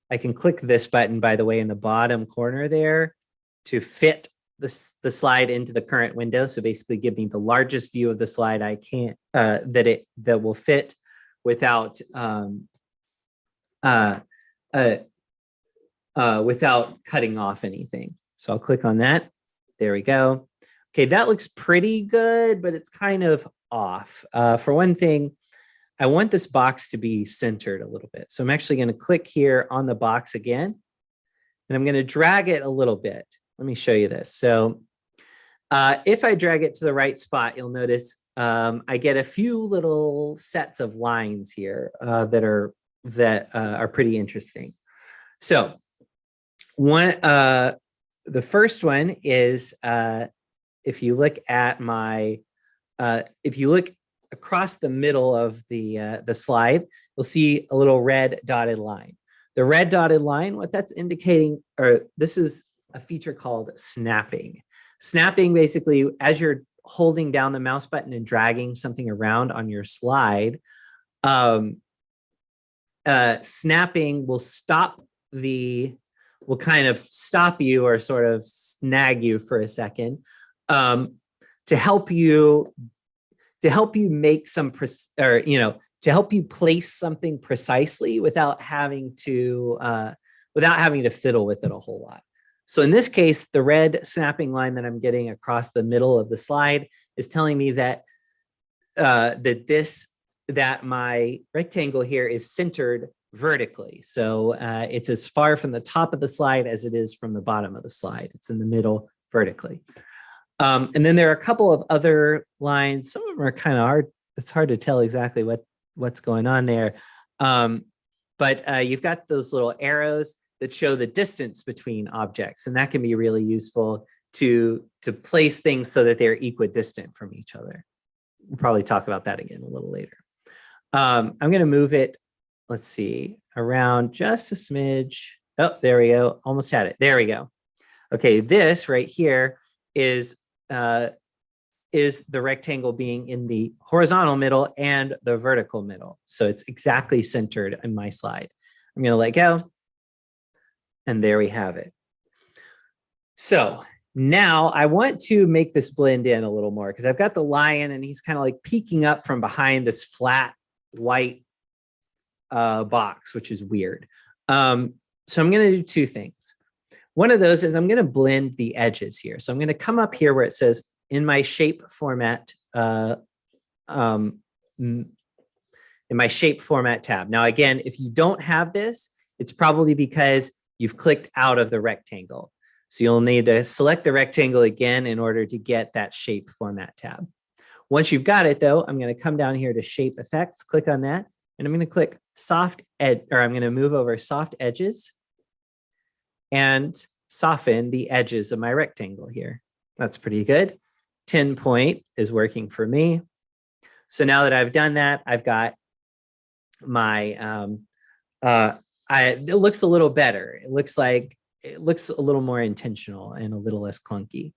I can click this button, by the way, in the bottom corner there to fit the slide into the current window. So basically give me the largest view of the slide I can, that will fit without, without cutting off anything. So I'll click on that. There we go. Okay, that looks pretty good, but it's kind of off. For one thing, I want this box to be centered a little bit. So I'm actually going to click here on the box again, and I'm going to drag it a little bit. Let me show you this. So if I drag it to the right spot, you'll notice I get a few little sets of lines here that are pretty interesting. So the first one is if you look at my, if you look across the middle of the slide, you'll see a little red dotted line. The red dotted line, what that's indicating, or this is a feature called snapping. Snapping basically, as you're holding down the mouse button and dragging something around on your slide, snapping will will kind of stop you or sort of snag you for a second to help you make some, or, you know, to help you place something precisely without having to fiddle with it a whole lot. So in this case, the red snapping line that I'm getting across the middle of the slide is telling me that that my rectangle here is centered vertically. So it's as far from the top of the slide as it is from the bottom of the slide. It's in the middle vertically. And then there are a couple of other lines. Some of them are kind of hard. It's hard to tell exactly what's going on there. But you've got those little arrows that show the distance between objects. And that can be really useful to place things so that they're equidistant from each other. We'll probably talk about that again a little later. I'm going to move it, let's see, around just a smidge. Oh, there we go. Almost had it. There we go. Okay, this right here is the rectangle being in the horizontal middle and the vertical middle. So it's exactly centered in my slide. I'm going to let go. And there we have it. So now I want to make this blend in a little more because I've got the lion and he's kind of like peeking up from behind this flat white box, which is weird. So I'm going to do two things. One of those is I'm going to blend the edges here. So I'm going to come up here where it says in my shape format, in my shape format tab. Now, again, if you don't have this, it's probably because you've clicked out of the rectangle. So you'll need to select the rectangle again in order to get that shape format tab. Once you've got it though, I'm going to come down here to shape effects, click on that, and I'm going to click soft edge, or I'm going to move over soft edges and soften the edges of my rectangle here. That's pretty good. 10 point is working for me. So now that I've done that, I've got my, it looks a little better. It looks a little more intentional and a little less clunky,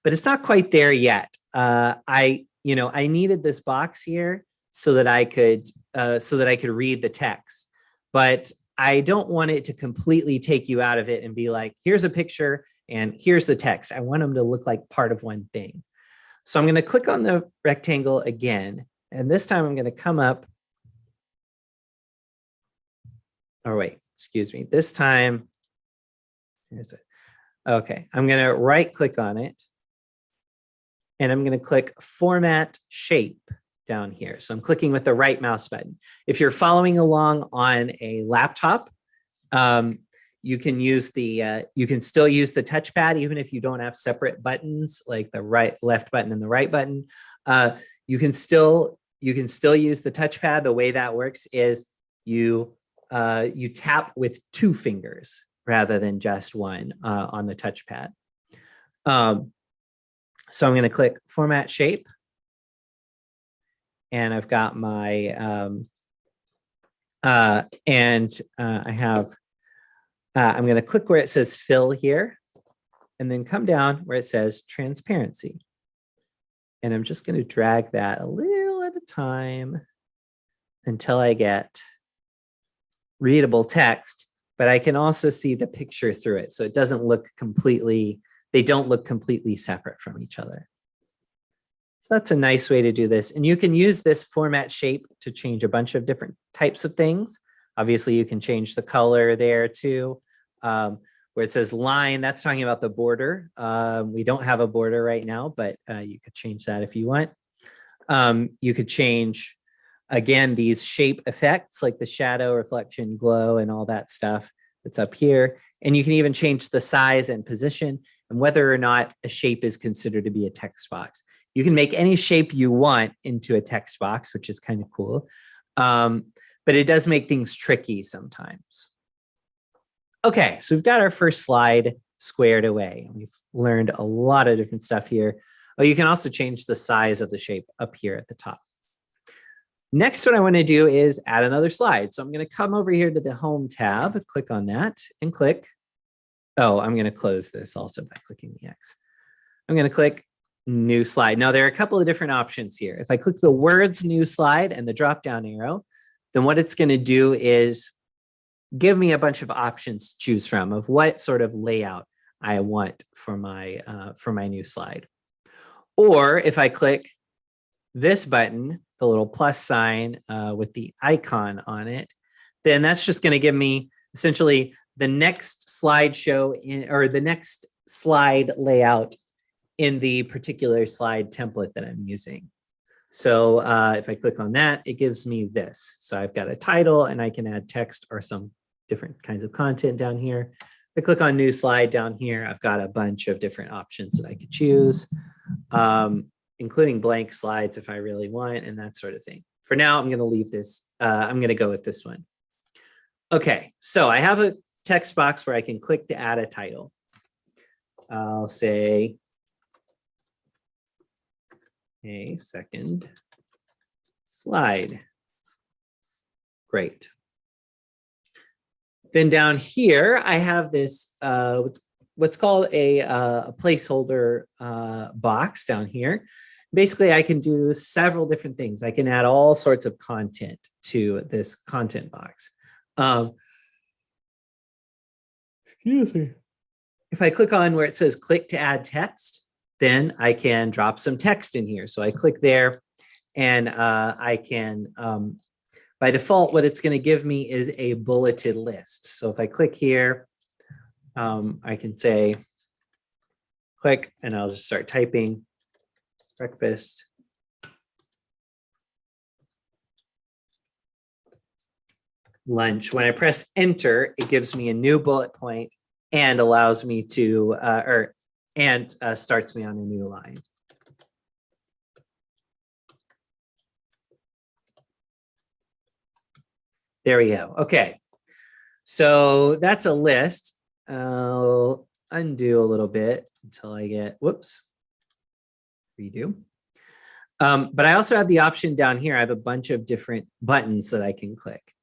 but it's not quite there yet. I needed this box here so that I could read the text, but I don't want it to completely take you out of it and be like, here's a picture and here's the text. I want them to look like part of one thing. So I'm going to click on the rectangle again, and this time I'm going to come up. Oh, wait, excuse me. This time, here's it. Okay, I'm going to right click on it and I'm going to click Format Shape down here. So I'm clicking with the right mouse button. If you're following along on a laptop, you can use you can still use the touchpad even if you don't have separate buttons like the left button and the right button. You can still use the touchpad. The way that works is you tap with two fingers rather than just one on the touchpad. So I'm going to click Format Shape. And I've got my, I have, I'm going to click where it says Fill here, and then come down where it says Transparency. And I'm just going to drag that a little at a time until I get readable text, but I can also see the picture through it. So it doesn't look completely they don't look completely separate from each other. So that's a nice way to do this. And you can use this format shape to change a bunch of different types of things. Obviously, you can change the color there too. Where it says line, that's talking about the border. We don't have a border right now, but you could change that if you want. You could change, again, these shape effects like the shadow, reflection, glow, and all that stuff that's up here. And you can even change the size and position and whether or not a shape is considered to be a text box. You can make any shape you want into a text box, which is kind of cool. But it does make things tricky sometimes. Okay, so we've got our first slide squared away. We've learned a lot of different stuff here. Oh, you can also change the size of the shape up here at the top. Next, what I want to do is add another slide. So I'm going to come over here to the Home tab, click on that, and click. Oh, I'm going to close this also by clicking the X. I'm going to click New Slide. Now, there are a couple of different options here. If I click the words New Slide and the drop-down arrow, then what it's going to do is give me a bunch of options to choose from of what sort of layout I want for my new slide. Or if I click this button, the little plus sign with the icon on it, then that's just going to give me essentially the next slideshow or the next slide layout in the particular slide template that I'm using. So if I click on that, it gives me this. So I've got a title and I can add text or some different kinds of content down here. If I click on new slide down here, I've got a bunch of different options that I could choose, including blank slides if I really want and that sort of thing. For now, I'm going to leave this. I'm going to go with this one. Okay, so I have a text box where I can click to add a title. I'll say, a second slide. Great. Then down here, I have this what's called a placeholder box down here. Basically, I can do several different things. I can add all sorts of content to this content box. Excuse me. If I click on where it says click to add text, then I can drop some text in here. So I click there and I can, by default, what it's going to give me is a bulleted list. So if I click here, I can say, click, and I'll just start typing breakfast. Lunch. When I press enter, it gives me a new bullet point and allows me to, starts me on a new line. There we go. Okay. So that's a list. I'll undo a little bit until I get, whoops, redo. But I also have the option down here. I have a bunch of different buttons that I can click.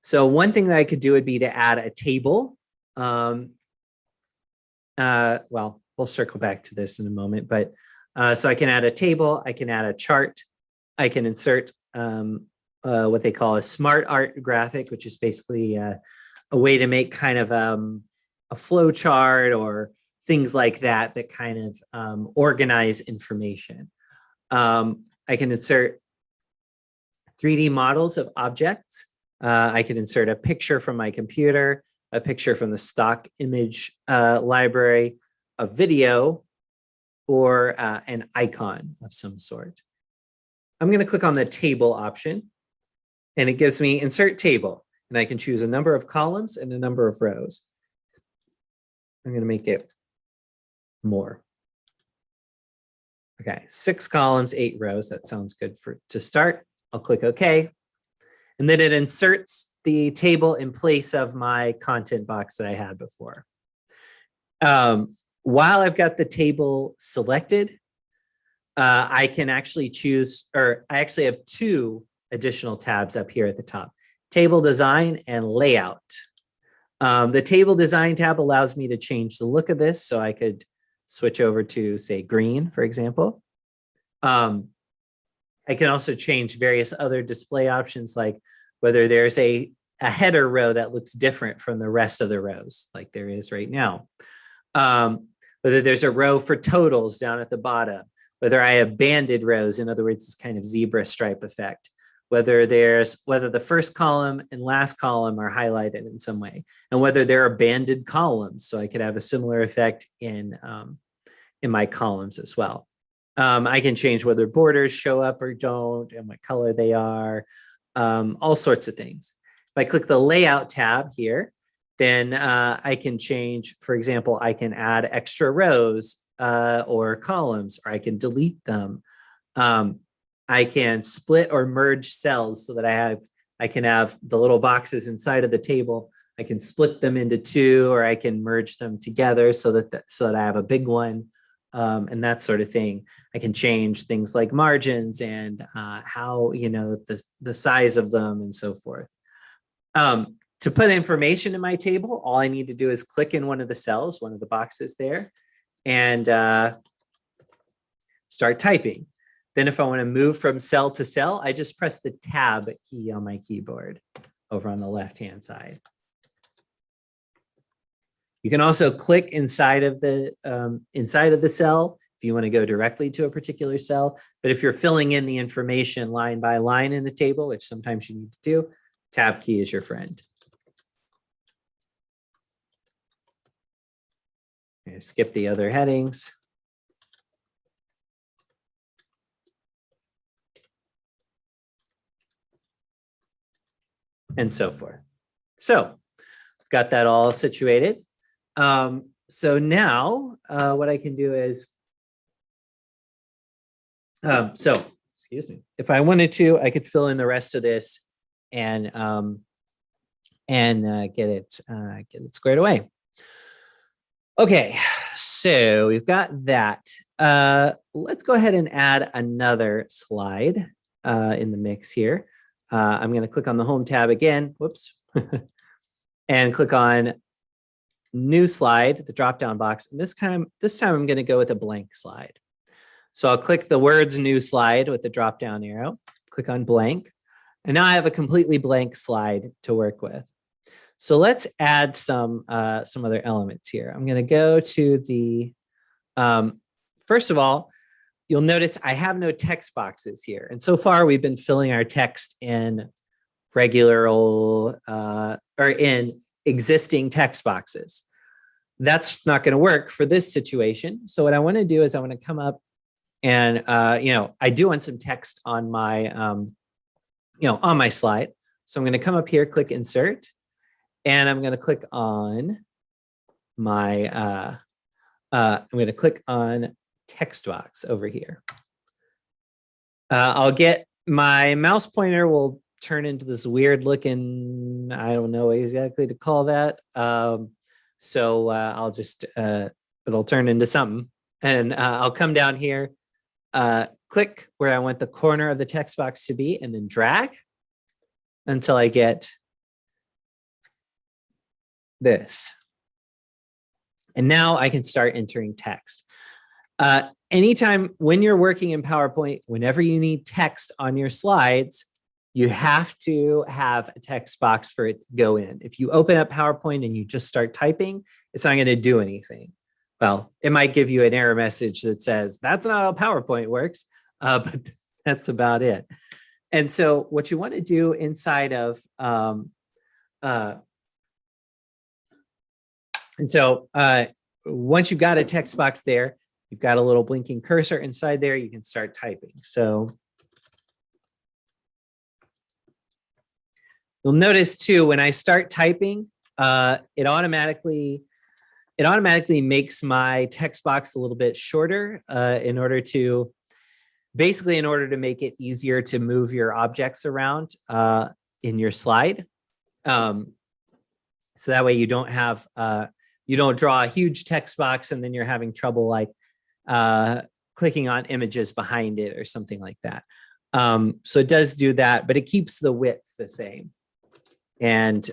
So one thing that I could do would be to add a table. Well, we'll circle back to this in a moment, but so I can add a table, I can add a chart, I can insert what they call a smart art graphic, which is basically a way to make kind of a flow chart or things like that that kind of organize information. I can insert 3D models of objects. I can insert a picture from my computer, a picture from the stock image library, a video, or an icon of some sort. I'm going to click on the table option, and it gives me insert table, and I can choose a number of columns and a number of rows. I'm going to make it more. Okay, 6 columns, 8 rows. That sounds good to start. I'll click OK. And then it inserts the table in place of my content box that I had before. While I've got the table selected, I can actually choose, or I actually have 2 additional tabs up here at the top, table design and layout. The table design tab allows me to change the look of this. So I could switch over to, say, green, for example. I can also change various other display options, like whether there's a header row that looks different from the rest of the rows, like there is right now. whether there's a row for totals down at the bottom, whether I have banded rows, in other words, this kind of zebra stripe effect, whether the first column and last column are highlighted in some way, and whether there are banded columns. So I could have a similar effect in my columns as well. I can change whether borders show up or don't, and what color they are, all sorts of things. If I click the layout tab here, then I can change, for example, I can add extra rows or columns, or I can delete them. I can split or merge cells so that I can have the little boxes inside of the table. I can split them into two, or I can merge them together so that I have a big one, and that sort of thing. I can change things like margins and how, the size of them and so forth. To put information in my table, all I need to do is click in one of the cells, one of the boxes there, and start typing. Then if I want to move from cell to cell, I just press the tab key on my keyboard over on the left-hand side. You can also click inside of the cell if you want to go directly to a particular cell. But if you're filling in the information line by line in the table, which sometimes you need to do, tab key is your friend. Skip the other headings. And so forth. So I've got that all situated. So now what I can do is, excuse me, if I wanted to, I could fill in the rest of this and get it squared away. Okay, so we've got that. Let's go ahead and add another slide in the mix here. I'm going to click on the Home tab again, whoops, and click on New Slide, the drop-down box. And this time I'm going to go with a blank slide. So I'll click the words New Slide with the drop-down arrow, click on blank, and now I have a completely blank slide to work with. So let's add some other elements here. I'm going to go to the, first of all, you'll notice I have no text boxes here. And so far we've been filling our text in regular old, or in existing text boxes. That's not going to work for this situation. So what I want to do is I want to come up and, I do want some text on my, on my slide. So I'm going to come up here, click Insert. And I'm going to click on my, I'm going to click on text box over here. I'll get my mouse pointer will turn into this weird looking, I don't know exactly to call that. So I'll just, it'll turn into something. And I'll come down here, click where I want the corner of the text box to be, and then drag until I get this. And now I can start entering text. Anytime when you're working in PowerPoint, whenever you need text on your slides, you have to have a text box for it to go in. If you open up PowerPoint and you just start typing, it's not going to do anything. Well, it might give you an error message that says, that's not how PowerPoint works, but that's about it. And so what you want to do inside of, once you've got a text box there, you've got a little blinking cursor inside there, you can start typing. So you'll notice too, when I start typing, it automatically makes my text box a little bit shorter in order to make it easier to move your objects around in your slide. So that way you don't have, you don't draw a huge text box and then you're having trouble like clicking on images behind it or something like that. So it does do that, but it keeps the width the same. And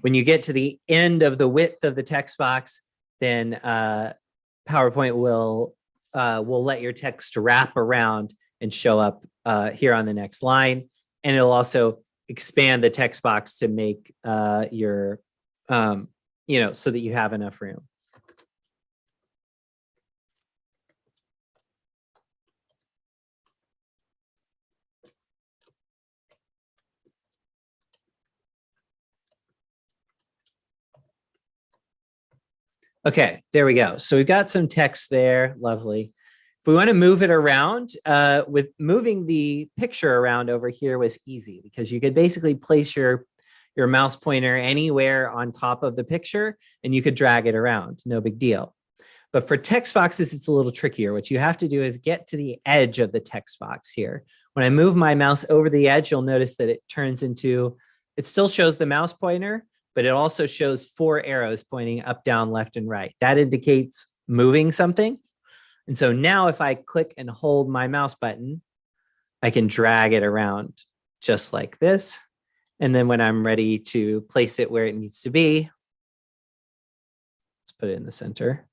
when you get to the end of the width of the text box, then PowerPoint will let your text wrap around and show up here on the next line. And it'll also expand the text box to make your, so that you have enough room. Okay, there we go. So we've got some text there. Lovely. If we want to move it around, with moving the picture around over here was easy because you could basically place your mouse pointer anywhere on top of the picture and you could drag it around. No big deal. But for text boxes, it's a little trickier. What you have to do is get to the edge of the text box here. When I move my mouse over the edge, you'll notice that it turns into, it still shows the mouse pointer, but it also shows 4 arrows pointing up, down, left, and right. That indicates moving something. And so now if I click and hold my mouse button, I can drag it around just like this. And then when I'm ready to place it where it needs to be, let's put it in the center,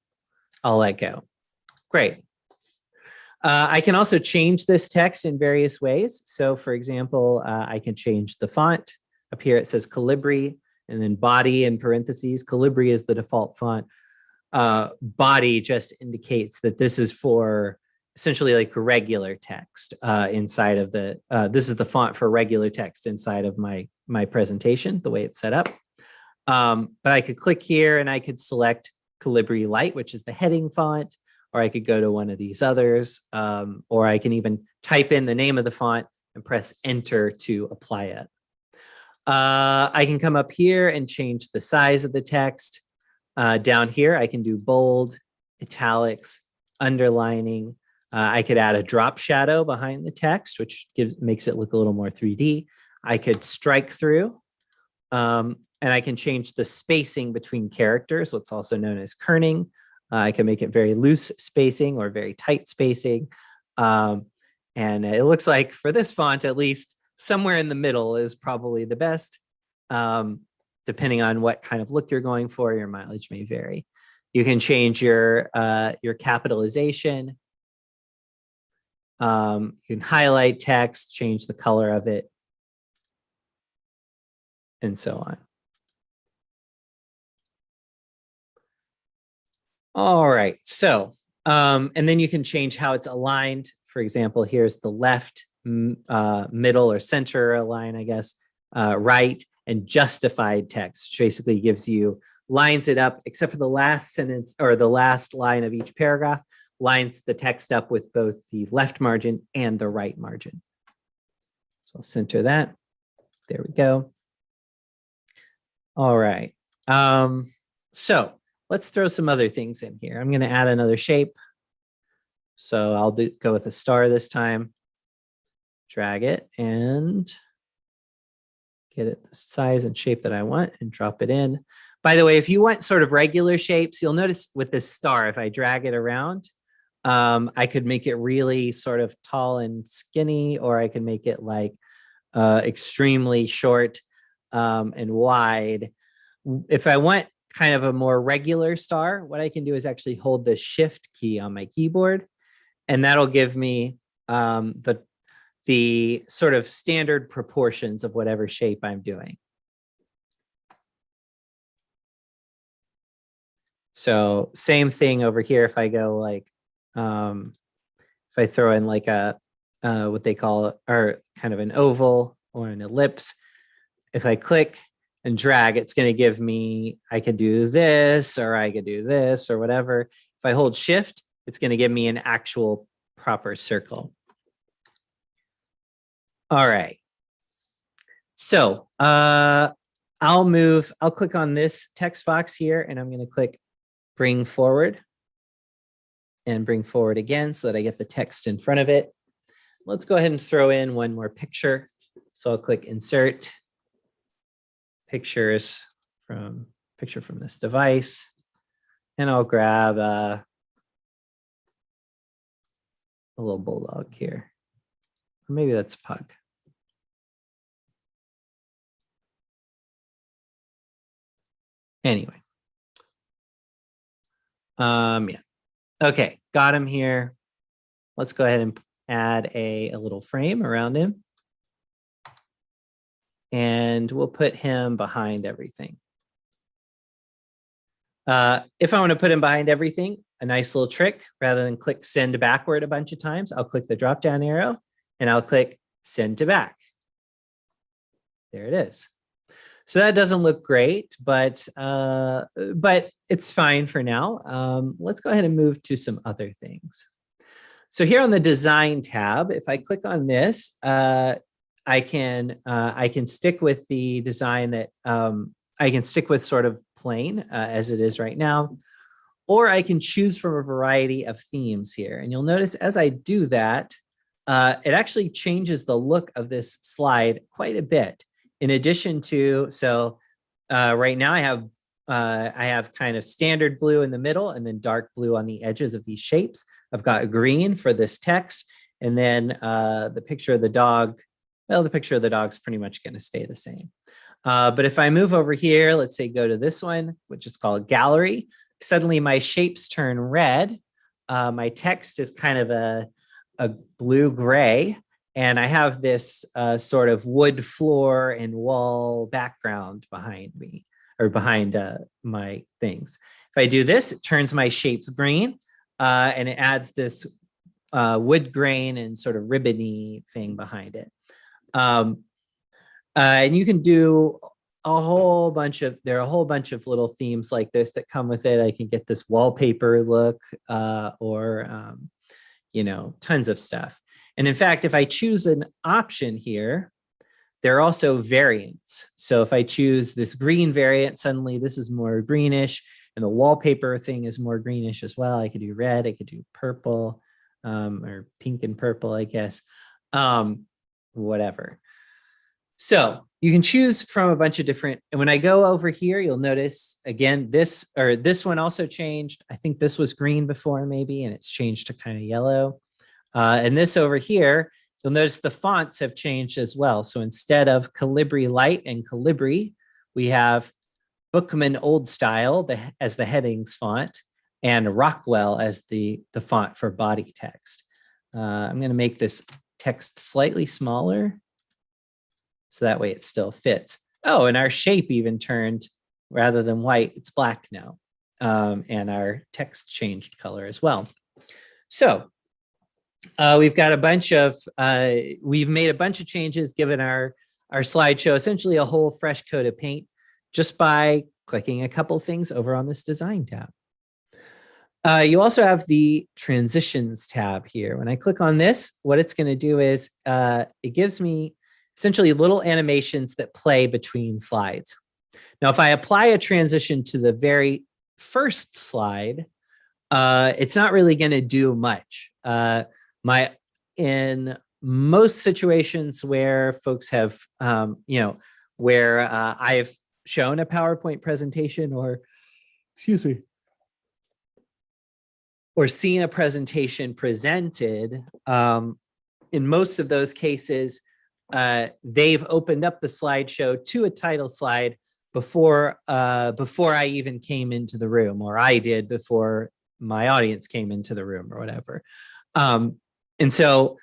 I'll let go. Great. I can also change this text in various ways. So for example, I can change the font. Up here it says Calibri, and then body in parentheses. Calibri is the default font. Body just indicates that this is for essentially like regular text inside of the, this is the font for regular text inside of my presentation, the way it's set up. But I could click here and I could select Calibri Light, which is the heading font, or I could go to one of these others, or I can even type in the name of the font and press enter to apply it. I can come up here and change the size of the text. Down here, I can do bold, italics, underlining. I could add a drop shadow behind the text, which makes it look a little more 3D. I could strike through, and I can change the spacing between characters, what's also known as kerning. I can make it very loose spacing or very tight spacing. And it looks like for this font, at least, somewhere in the middle is probably the best. Depending on what kind of look you're going for, your mileage may vary. You can change your capitalization. You can highlight text, change the color of it, and so on. All right, so, and then you can change how it's aligned. For example, here's the left, middle or center align, I guess, right, and justified text, which basically gives you, lines it up, except for the last sentence or the last line of each paragraph, lines the text up with both the left margin and the right margin. So I'll center that. There we go. All right. So let's throw some other things in here. I'm going to add another shape. So I'll go with a star this time. Drag it and get it the size and shape that I want and drop it in. By the way, if you want sort of regular shapes, you'll notice with this star, if I drag it around, I could make it really sort of tall and skinny, or I can make it like extremely short and wide. If I want kind of a more regular star, what I can do is actually hold the shift key on my keyboard, and that'll give me the sort of standard proportions of whatever shape I'm doing. So same thing over here. If I go like, if I throw in like a, what they call, or kind of an oval or an ellipse, if I click and drag, it's going to give me, I could do this, or I could do this, or whatever. If I hold shift, it's going to give me an actual proper circle. All right. So I'll click on this text box here, and I'm going to click bring forward and bring forward again so that I get the text in front of it. Let's go ahead and throw in one more picture. So I'll click insert pictures from picture from this device, and I'll grab a little bulldog here. Or maybe that's a pug. Anyway. Yeah. Okay, got him here. Let's go ahead and add a little frame around him. and we'll put him behind everything. If I want to put him behind everything, a nice little trick, rather than click send backward a bunch of times, I'll click the drop down arrow and I'll click send to back. There it is. So that doesn't look great, but it's fine for now. Let's go ahead and move to some other things. So here on the design tab, if I click on this, I can stick with the design that I can stick with sort of plain as it is right now, or I can choose from a variety of themes here. And you'll notice as I do that, it actually changes the look of this slide quite a bit. In addition to, so right now I have kind of standard blue in the middle and then dark blue on the edges of these shapes. I've got green for this text, and then the picture of the dog, well, the picture of the dog's pretty much going to stay the same. But if I move over here, let's say go to this one, which is called gallery, suddenly my shapes turn red. My text is kind of a blue-gray, and I have this sort of wood floor and wall background behind me, or behind my things. If I do this, it turns my shapes green, and it adds this wood grain and sort of ribbony thing behind it. And you can do a whole bunch of, there are a whole bunch of little themes like this that come with it. I can get this wallpaper look, or you know, tons of stuff. And in fact, if I choose an option here, there are also variants. So if I choose this green variant, suddenly this is more greenish, and the wallpaper thing is more greenish as well. I could do red, I could do purple, or pink and purple, I guess, whatever. So you can choose from a bunch of different, and when I go over here, you'll notice again, this one also changed. I think this was green before maybe, and it's changed to kind of yellow. And this over here, you'll notice the fonts have changed as well. So instead of Calibri Light and Calibri, we have Bookman Old Style as the headings font, and Rockwell as the font for body text. I'm going to make this text slightly smaller, so that way it still fits. Oh, and our shape even turned, rather than white, it's black now. And our text changed color as well. So we've got a bunch of, we've made a bunch of changes, given our slideshow essentially a whole fresh coat of paint just by clicking a couple things over on this design tab. You also have the transitions tab here. When I click on this, what it's going to do is it gives me essentially little animations that play between slides. Now, if I apply a transition to the very first slide, it's not really going to do much. In most situations where folks have, you know, where I've shown a PowerPoint presentation, or, excuse me, or seen a presentation presented, in most of those cases, they've opened up the slideshow to a title slide before I even came into the room, or I did before my audience came into the room, or whatever. And so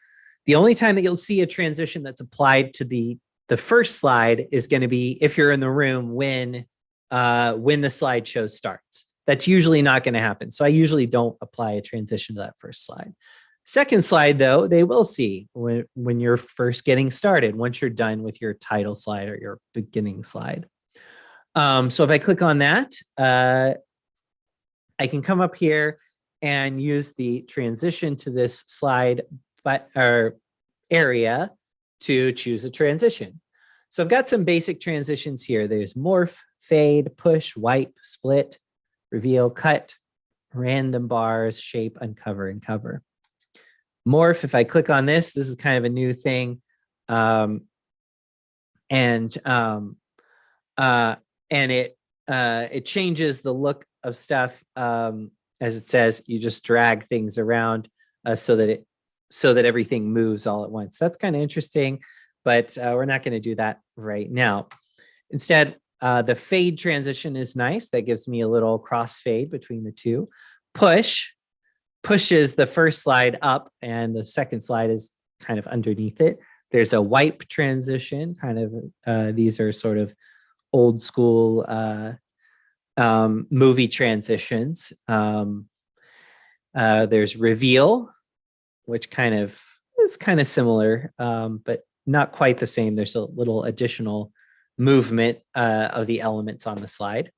the only time that you'll see a transition that's applied to the first slide is going to be if you're in the room when the slideshow starts. That's usually not going to happen. So I usually don't apply a transition to that first slide. Second slide, though, they will see when you're first getting started, once you're done with your title slide or your beginning slide. So if I click on that, I can come up here and use the transition to this slide or area to choose a transition. So I've got some basic transitions here. There's morph, fade, push, wipe, split, reveal, cut, random bars, shape, uncover, and cover. Morph, if I click on this, this is kind of a new thing. And it changes the look of stuff. As it says, you just drag things around so that everything moves all at once. That's kind of interesting, but we're not going to do that right now. Instead, the fade transition is nice. That gives me a little crossfade between the two. Push pushes the first slide up, and the second slide is kind of underneath it. There's a wipe transition, kind of, these are sort of old school movie transitions. There's reveal, which kind of is kind of similar, but not quite the same. There's a little additional movement of the elements on the slide.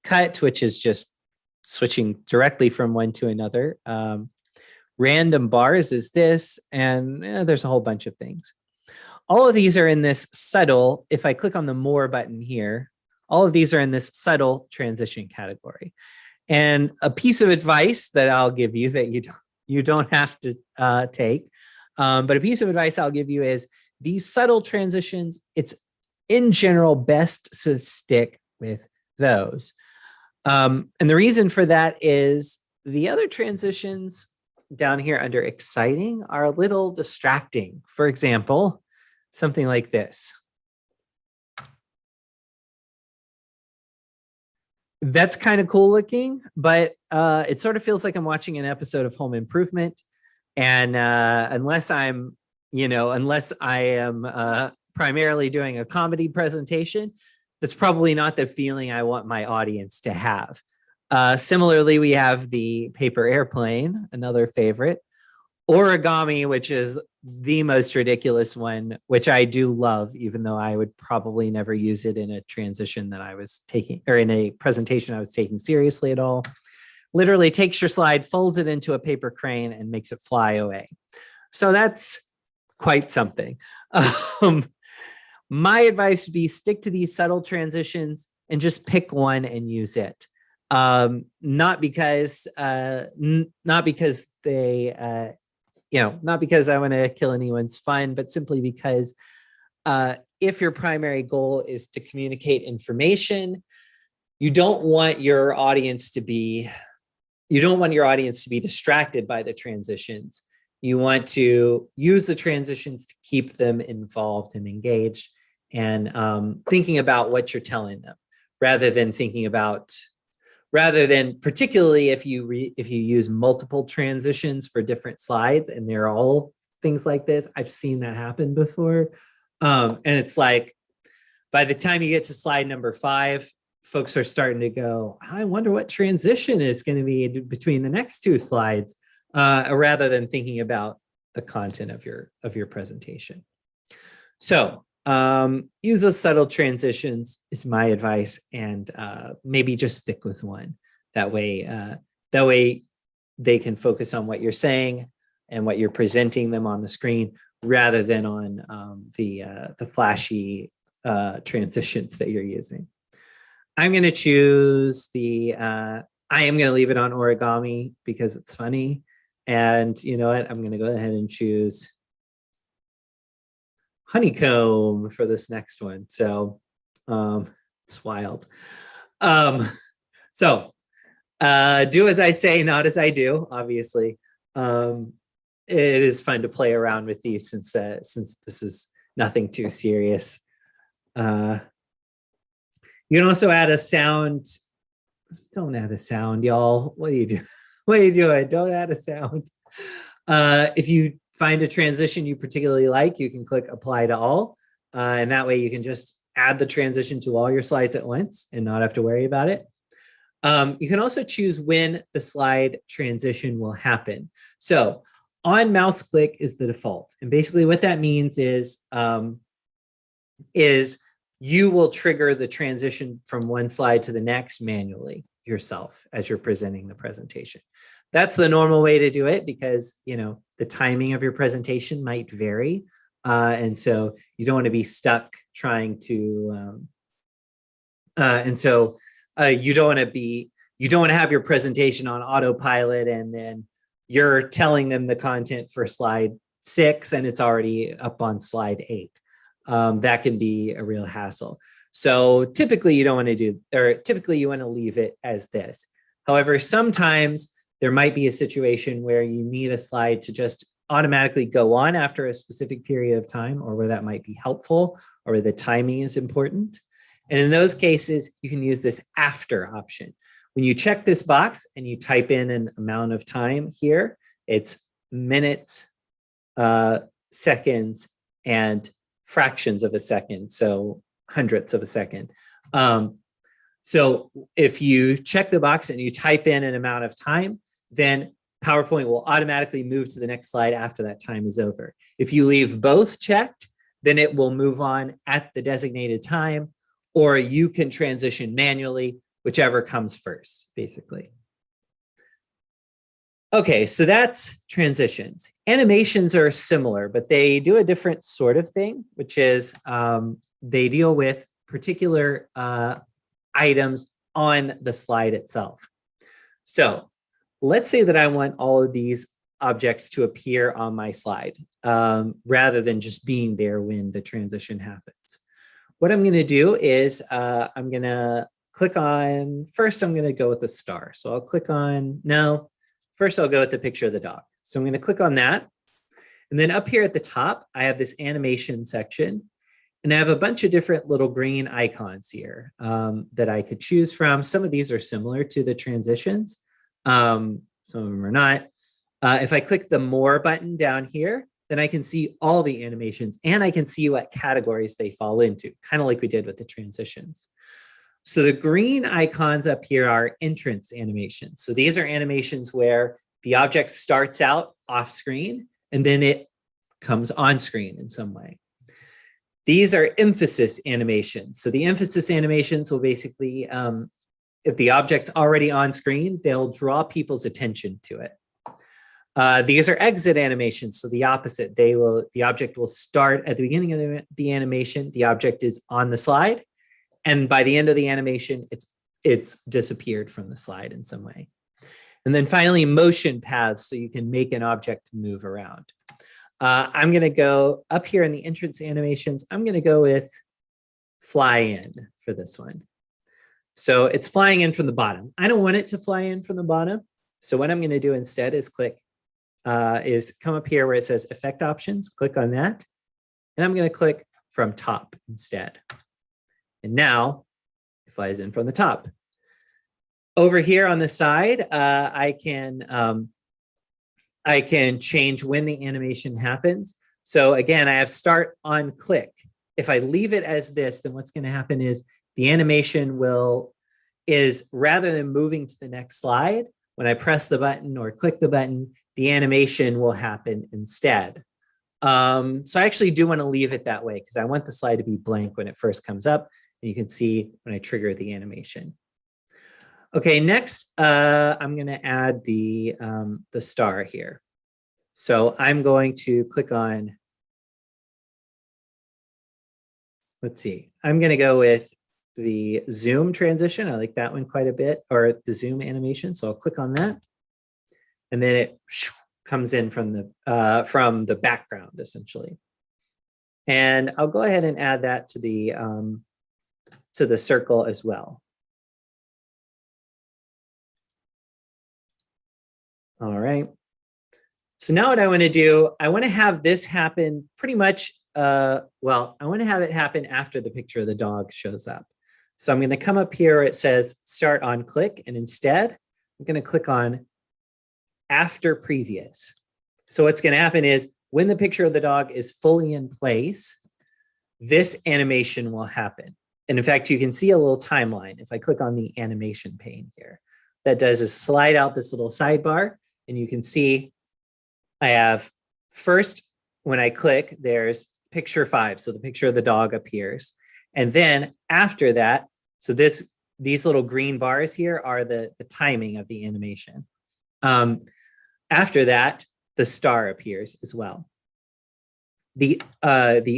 Cut, which is just switching directly from one to another. Random bars is this, and there's a whole bunch of things. All of these are in this subtle, if I click on the more button here, all of these are in this subtle transition category. And a piece of advice that I'll give you that you don't have to take, but a piece of advice I'll give you is these subtle transitions, it's in general best to stick with those. And the reason for that is the other transitions down here under exciting are a little distracting. For example, something like this. That's kind of cool looking, but it sort of feels like I'm watching an episode of Home Improvement. And unless I am primarily doing a comedy presentation, that's probably not the feeling I want my audience to have. Similarly, we have the paper airplane, another favorite. Origami, which is the most ridiculous one, which I do love, even though I would probably never use it in a transition that I was taking, or in a presentation I was taking seriously at all. Literally takes your slide, folds it into a paper crane, and makes it fly away. So that's quite something. My advice would be stick to these subtle transitions and just pick one and use it. Not because they, not because I want to kill anyone's fun, but simply because if your primary goal is to communicate information, you don't want your audience to be distracted by the transitions. You want to use the transitions to keep them involved and engaged and thinking about what you're telling them, rather than particularly if you use multiple transitions for different slides and they're all things like this. I've seen that happen before. And it's like, by the time you get to slide number 5, folks are starting to go, I wonder what transition is going to be between the next 2 slides, rather than thinking about the content of your presentation. So use those subtle transitions is my advice, and maybe just stick with one. That way they can focus on what you're saying and what you're presenting them on the screen, rather than on the flashy transitions that you're using. I'm going to choose I am going to leave it on origami because it's funny. And you know what? I'm going to go ahead and choose honeycomb for this next one. So it's wild. So do as I say, not as I do, obviously. It is fun to play around with these since this is nothing too serious. You can also add a sound. Don't add a sound, y'all. What are you doing? What are you doing? Don't add a sound. If you find a transition you particularly like, you can click apply to all. And that way you can just add the transition to all your slides at once and not have to worry about it. You can also choose when the slide transition will happen. So on mouse click is the default. And basically what that means is you will trigger the transition from one slide to the next manually yourself as you're presenting the presentation. That's the normal way to do it because, the timing of your presentation might vary. And so you don't want to be stuck trying to, you don't want to have your presentation on autopilot and then you're telling them the content for slide 6 and it's already up on slide 8. That can be a real hassle. So typically you want to leave it as this. However, sometimes there might be a situation where you need a slide to just automatically go on after a specific period of time, or where that might be helpful, or where the timing is important. And in those cases, you can use this after option. When you check this box and you type in an amount of time here, it's minutes, seconds, and fractions of a second, so hundredths of a second. So if you check the box and you type in an amount of time, then PowerPoint will automatically move to the next slide after that time is over. If you leave both checked, then it will move on at the designated time, or you can transition manually, whichever comes first, basically. Okay, so that's transitions. Animations are similar, but they do a different sort of thing, which is they deal with particular items on the slide itself. So let's say that I want all of these objects to appear on my slide rather than just being there when the transition happens. What I'm going to do is I'm going to click on, first I'm going to go with a star. So I'll click on, no, first I'll go with the picture of the dog. So I'm going to click on that. And then up here at the top, I have this animation section. And I have a bunch of different little green icons here that I could choose from. Some of these are similar to the transitions. Some of them are not. If I click the More button down here, then I can see all the animations and I can see what categories they fall into, kind of like we did with the transitions. So the green icons up here are entrance animations. So these are animations where the object starts out off screen and then it comes on screen in some way. These are emphasis animations. So the emphasis animations will basically, if the object's already on screen, they'll draw people's attention to it. These are exit animations. So the opposite, the object will start at the beginning of the animation, the object is on the slide, and by the end of the animation, it's disappeared from the slide in some way. And then finally, motion paths, so you can make an object move around. I'm going to go up here in the entrance animations. I'm going to go with fly in for this one. So it's flying in from the bottom. I don't want it to fly in from the bottom. So what I'm going to do instead is come up here where it says effect options, click on that. And I'm going to click from top instead. And now it flies in from the top. Over here on the side, I can change when the animation happens. So again, I have start on click. If I leave it as this, then what's going to happen is the animation is rather than moving to the next slide, when I press the button or click the button, the animation will happen instead. So I actually do want to leave it that way because I want the slide to be blank when it first comes up. And you can see when I trigger the animation. Okay, next, I'm going to add the star here. So I'm going to click on, let's see, I'm going to go with the zoom transition. I like that one quite a bit, or the zoom animation. So I'll click on that. And then it comes in from the background, essentially. And I'll go ahead and add that to the circle as well. All right. So now what I want to do, I want to have this happen pretty much, well, I want to have it happen after the picture of the dog shows up. So I'm going to come up here where it says start on click, and instead I'm going to click on after previous. So what's going to happen is when the picture of the dog is fully in place, this animation will happen. And in fact, you can see a little timeline. If I click on the animation pane here, that does is slide out this little sidebar, and you can see I have first, when I click, there's picture 5. So the picture of the dog appears. And then after that, so these little green bars here are the timing of the animation. After that, the star appears as well. The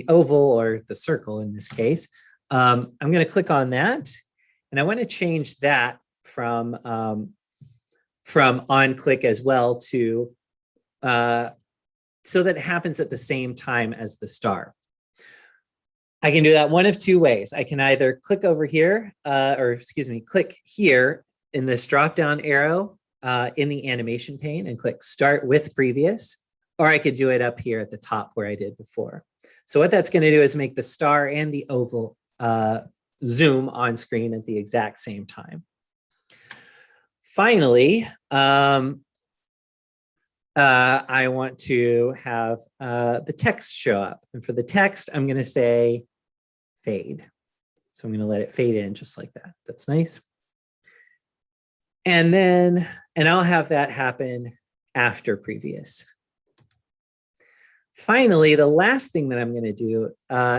oval, or the circle in this case, I'm going to click on that, and I want to change that from on click as well to so that it happens at the same time as the star. I can do that one of two ways. I can either click over here, click here in this drop-down arrow in the animation pane and click start with previous, or I could do it up here at the top where I did before. So what that's going to do is make the star and the oval zoom on screen at the exact same time. Finally, I want to have the text show up. And for the text, I'm going to say fade. So I'm going to let it fade in just like that. That's nice. And I'll have that happen after previous. Finally, the last thing that I'm going to do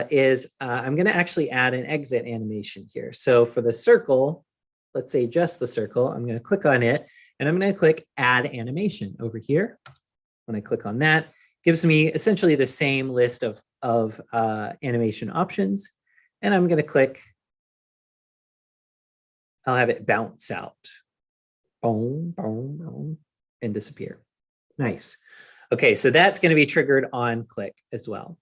is I'm going to actually add an exit animation here. So for the circle, let's say just the circle, I'm going to click on it and I'm going to click add animation over here. When I click on that, it gives me essentially the same list of animation options. And I'm going to click, I'll have it bounce out. Boom, boom, boom, and disappear. Nice. Okay, so that's going to be triggered on click as well.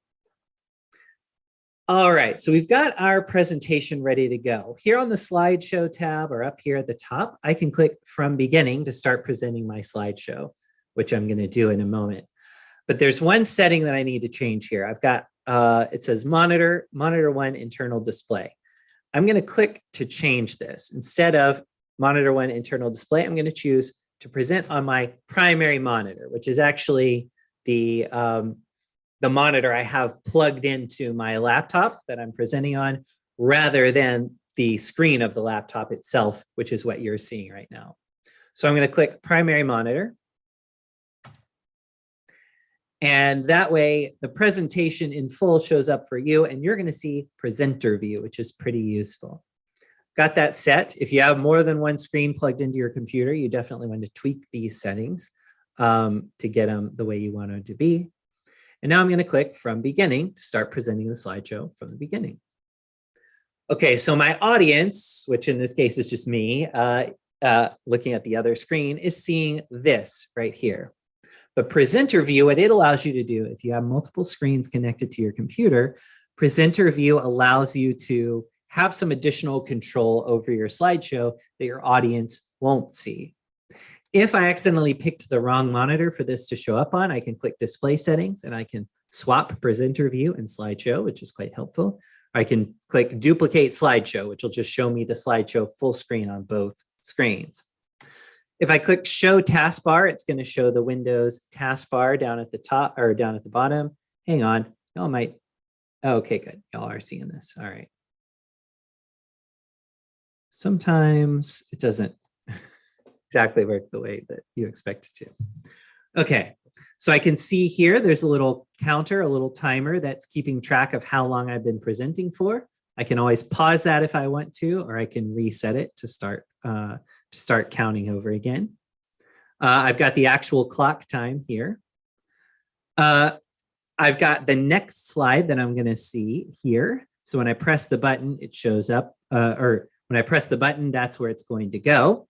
All right, so we've got our presentation ready to go. Here on the slideshow tab or up here at the top, I can click from beginning to start presenting my slideshow, which I'm going to do in a moment. But there's one setting that I need to change here. I've got, it says monitor 1 internal display. I'm going to click to change this. Instead of monitor 1 internal display, I'm going to choose to present on my primary monitor, which is actually the monitor I have plugged into my laptop that I'm presenting on, rather than the screen of the laptop itself, which is what you're seeing right now. So I'm going to click primary monitor. And that way the presentation in full shows up for you and you're going to see presenter view, which is pretty useful. Got that set. If you have more than one screen plugged into your computer, you definitely want to tweak these settings to get them the way you want them to be. And now I'm going to click from beginning to start presenting the slideshow from the beginning. Okay, so my audience, which in this case is just me, looking at the other screen, is seeing this right here. But presenter view, what it allows you to do, if you have multiple screens connected to your computer, presenter view allows you to have some additional control over your slideshow that your audience won't see. If I accidentally picked the wrong monitor for this to show up on, I can click display settings and I can swap presenter view and slideshow, which is quite helpful. I can click duplicate slideshow, which will just show me the slideshow full screen on both screens. If I click show taskbar, it's going to show the Windows taskbar down at the top or down at the bottom. Hang on, y'all might, oh, okay, good. Y'all are seeing this. All right. Sometimes it doesn't exactly work the way that you expect it to. Okay, so I can see here, there's a little counter, a little timer that's keeping track of how long I've been presenting for. I can always pause that if I want to, or I can reset it to start counting over again. I've got the actual clock time here. I've got the next slide that I'm going to see here. So when I press the button, it shows up, or when I press the button, that's where it's going to go.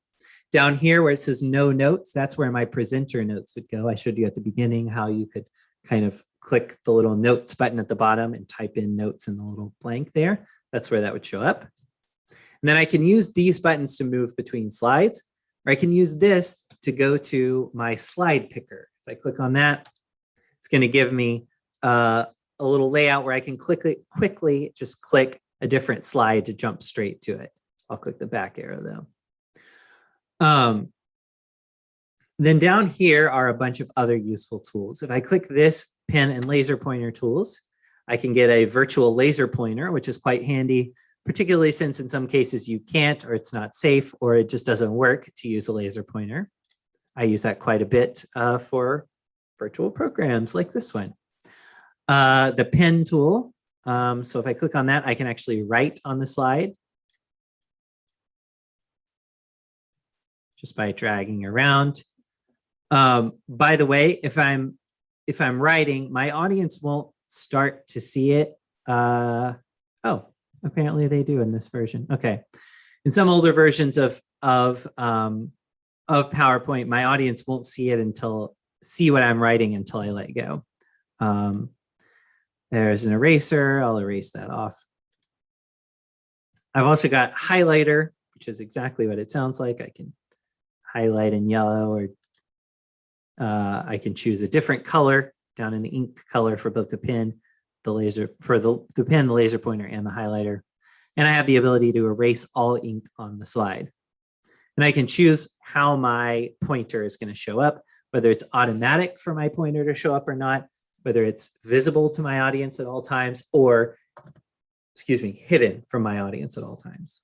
Down here where it says no notes, that's where my presenter notes would go. I showed you at the beginning how you could kind of click the little notes button at the bottom and type in notes in the little blank there. That's where that would show up. And then I can use these buttons to move between slides, or I can use this to go to my slide picker. If I click on that, it's going to give me a little layout where I can quickly just click a different slide to jump straight to it. I'll click the back arrow though. Then down here are a bunch of other useful tools. If I click this pen and laser pointer tools, I can get a virtual laser pointer, which is quite handy, particularly since in some cases you can't, or it's not safe, or it just doesn't work to use a laser pointer. I use that quite a bit for virtual programs like this one. The pen tool. So if I click on that, I can actually write on the slide just by dragging around. By the way, if I'm writing, my audience won't start to see it. Oh, apparently they do in this version. Okay, in some older versions of PowerPoint, my audience won't see what I'm writing until I let go. There's an eraser. I'll erase that off. I've also got highlighter, which is exactly what it sounds like. I can highlight in yellow, or I can choose a different color down in the ink color for both the pen, the laser, for the pen, the laser pointer, and the highlighter. And I have the ability to erase all ink on the slide. And I can choose how my pointer is going to show up, whether it's automatic for my pointer to show up or not, whether it's visible to my audience at all times, or, excuse me, hidden from my audience at all times.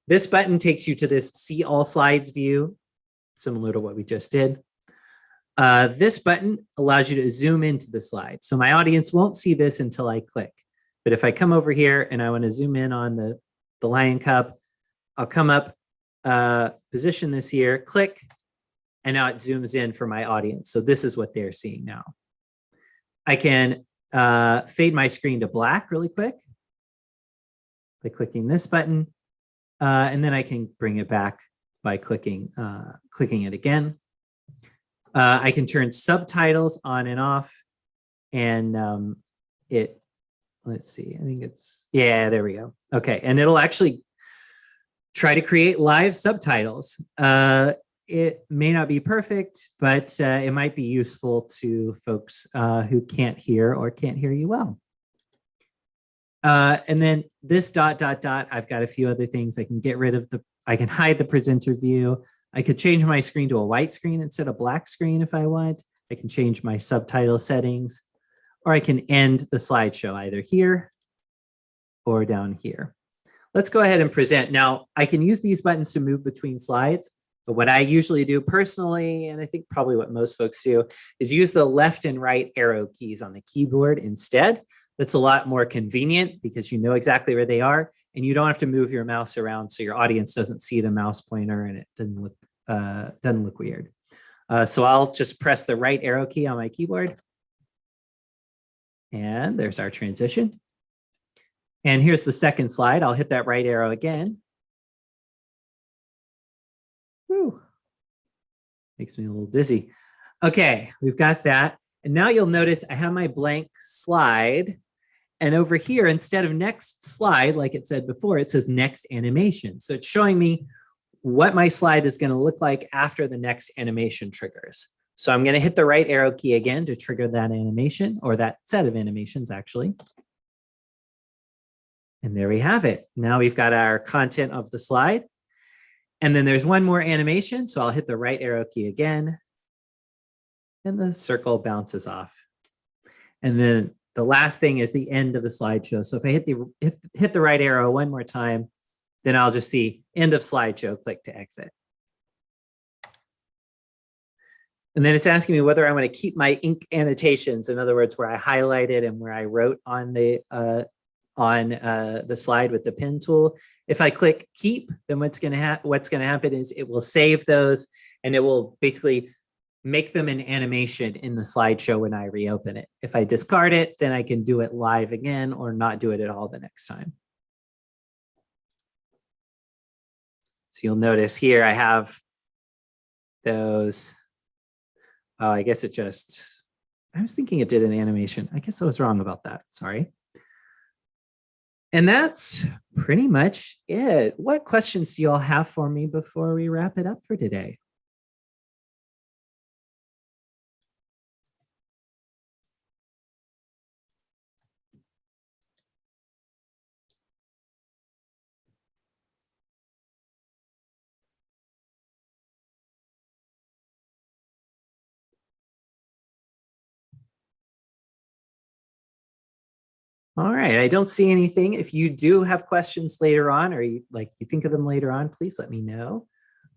This button takes you to this See All Slides view, similar to what we just did. This button allows you to zoom into the slide. So my audience won't see this until I click. But if I come over here and I want to zoom in on the Lion Cup, I'll come up, position this here, click, and now it zooms in for my audience. So this is what they're seeing now. I can fade my screen to black really quick by clicking this button. And then I can bring it back by clicking it again. I can turn subtitles on and off, and let's see, I think it's, yeah, there we go. Okay, and it'll actually try to create live subtitles. It may not be perfect, but it might be useful to folks who can't hear or can't hear you well. And then this ... I've got a few other things. I can get rid of I can hide the presenter view. I could change my screen to a white screen instead of black screen if I want. I can change my subtitle settings, or I can end the slideshow either here or down here. Let's go ahead and present. Now, I can use these buttons to move between slides, but what I usually do personally, and I think probably what most folks do, is use the left and right arrow keys on the keyboard instead. That's a lot more convenient because you know exactly where they are, and you don't have to move your mouse around so your audience doesn't see the mouse pointer and it doesn't look weird. So I'll just press the right arrow key on my keyboard. And there's our transition. And here's the second slide. I'll hit that right arrow again. Whew. Makes me a little dizzy. Okay, we've got that. And now you'll notice I have my blank slide. And over here, instead of next slide, like it said before, it says next animation. So it's showing me what my slide is going to look like after the next animation triggers. So I'm going to hit the right arrow key again to trigger that animation, or that set of animations, actually. And there we have it. Now we've got our content of the slide. And then there's one more animation. So I'll hit the right arrow key again. And the circle bounces off. And then the last thing is the end of the slideshow. So if I hit the right arrow one more time, then I'll just see end of slideshow, click to exit. And then it's asking me whether I want to keep my ink annotations, in other words, where I highlighted and where I wrote on the slide with the pen tool. If I click keep, then what's going to happen is it will save those, and it will basically make them an animation in the slideshow when I reopen it. If I discard it, then I can do it live again or not do it at all the next time. So you'll notice here I have those. Oh, I guess I was thinking it did an animation. I guess I was wrong about that. Sorry. And that's pretty much it. What questions do you all have for me before we wrap it up for today? All right, I don't see anything. If you do have questions later on, or you think of them later on, please let me know.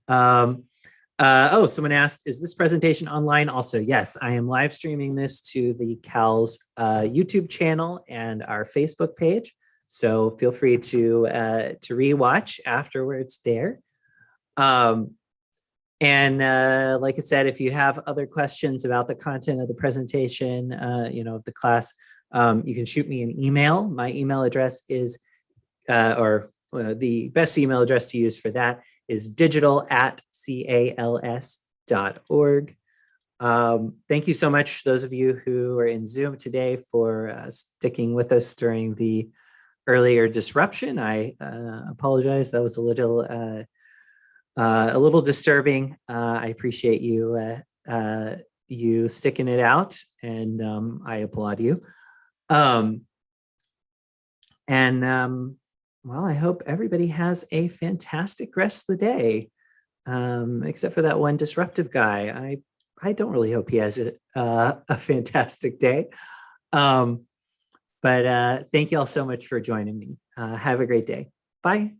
Oh, someone asked, is this presentation online also? Yes, I am live streaming this to the CAL's YouTube channel and our Facebook page. So feel free to rewatch afterwards there. And like I said, if you have other questions about the content of the presentation, of the class, you can shoot me an email. My email address is, the best email address to use for that is digital@cals.org. Thank you so much, those of you who are in Zoom today, for sticking with us during the earlier disruption. I apologize. That was a little disturbing. I appreciate you sticking it out, and I applaud you. Well, I hope everybody has a fantastic rest of the day. except for that one disruptive guy. I don't really hope he has a fantastic day. But thank you all so much for joining me. Have a great day. Bye.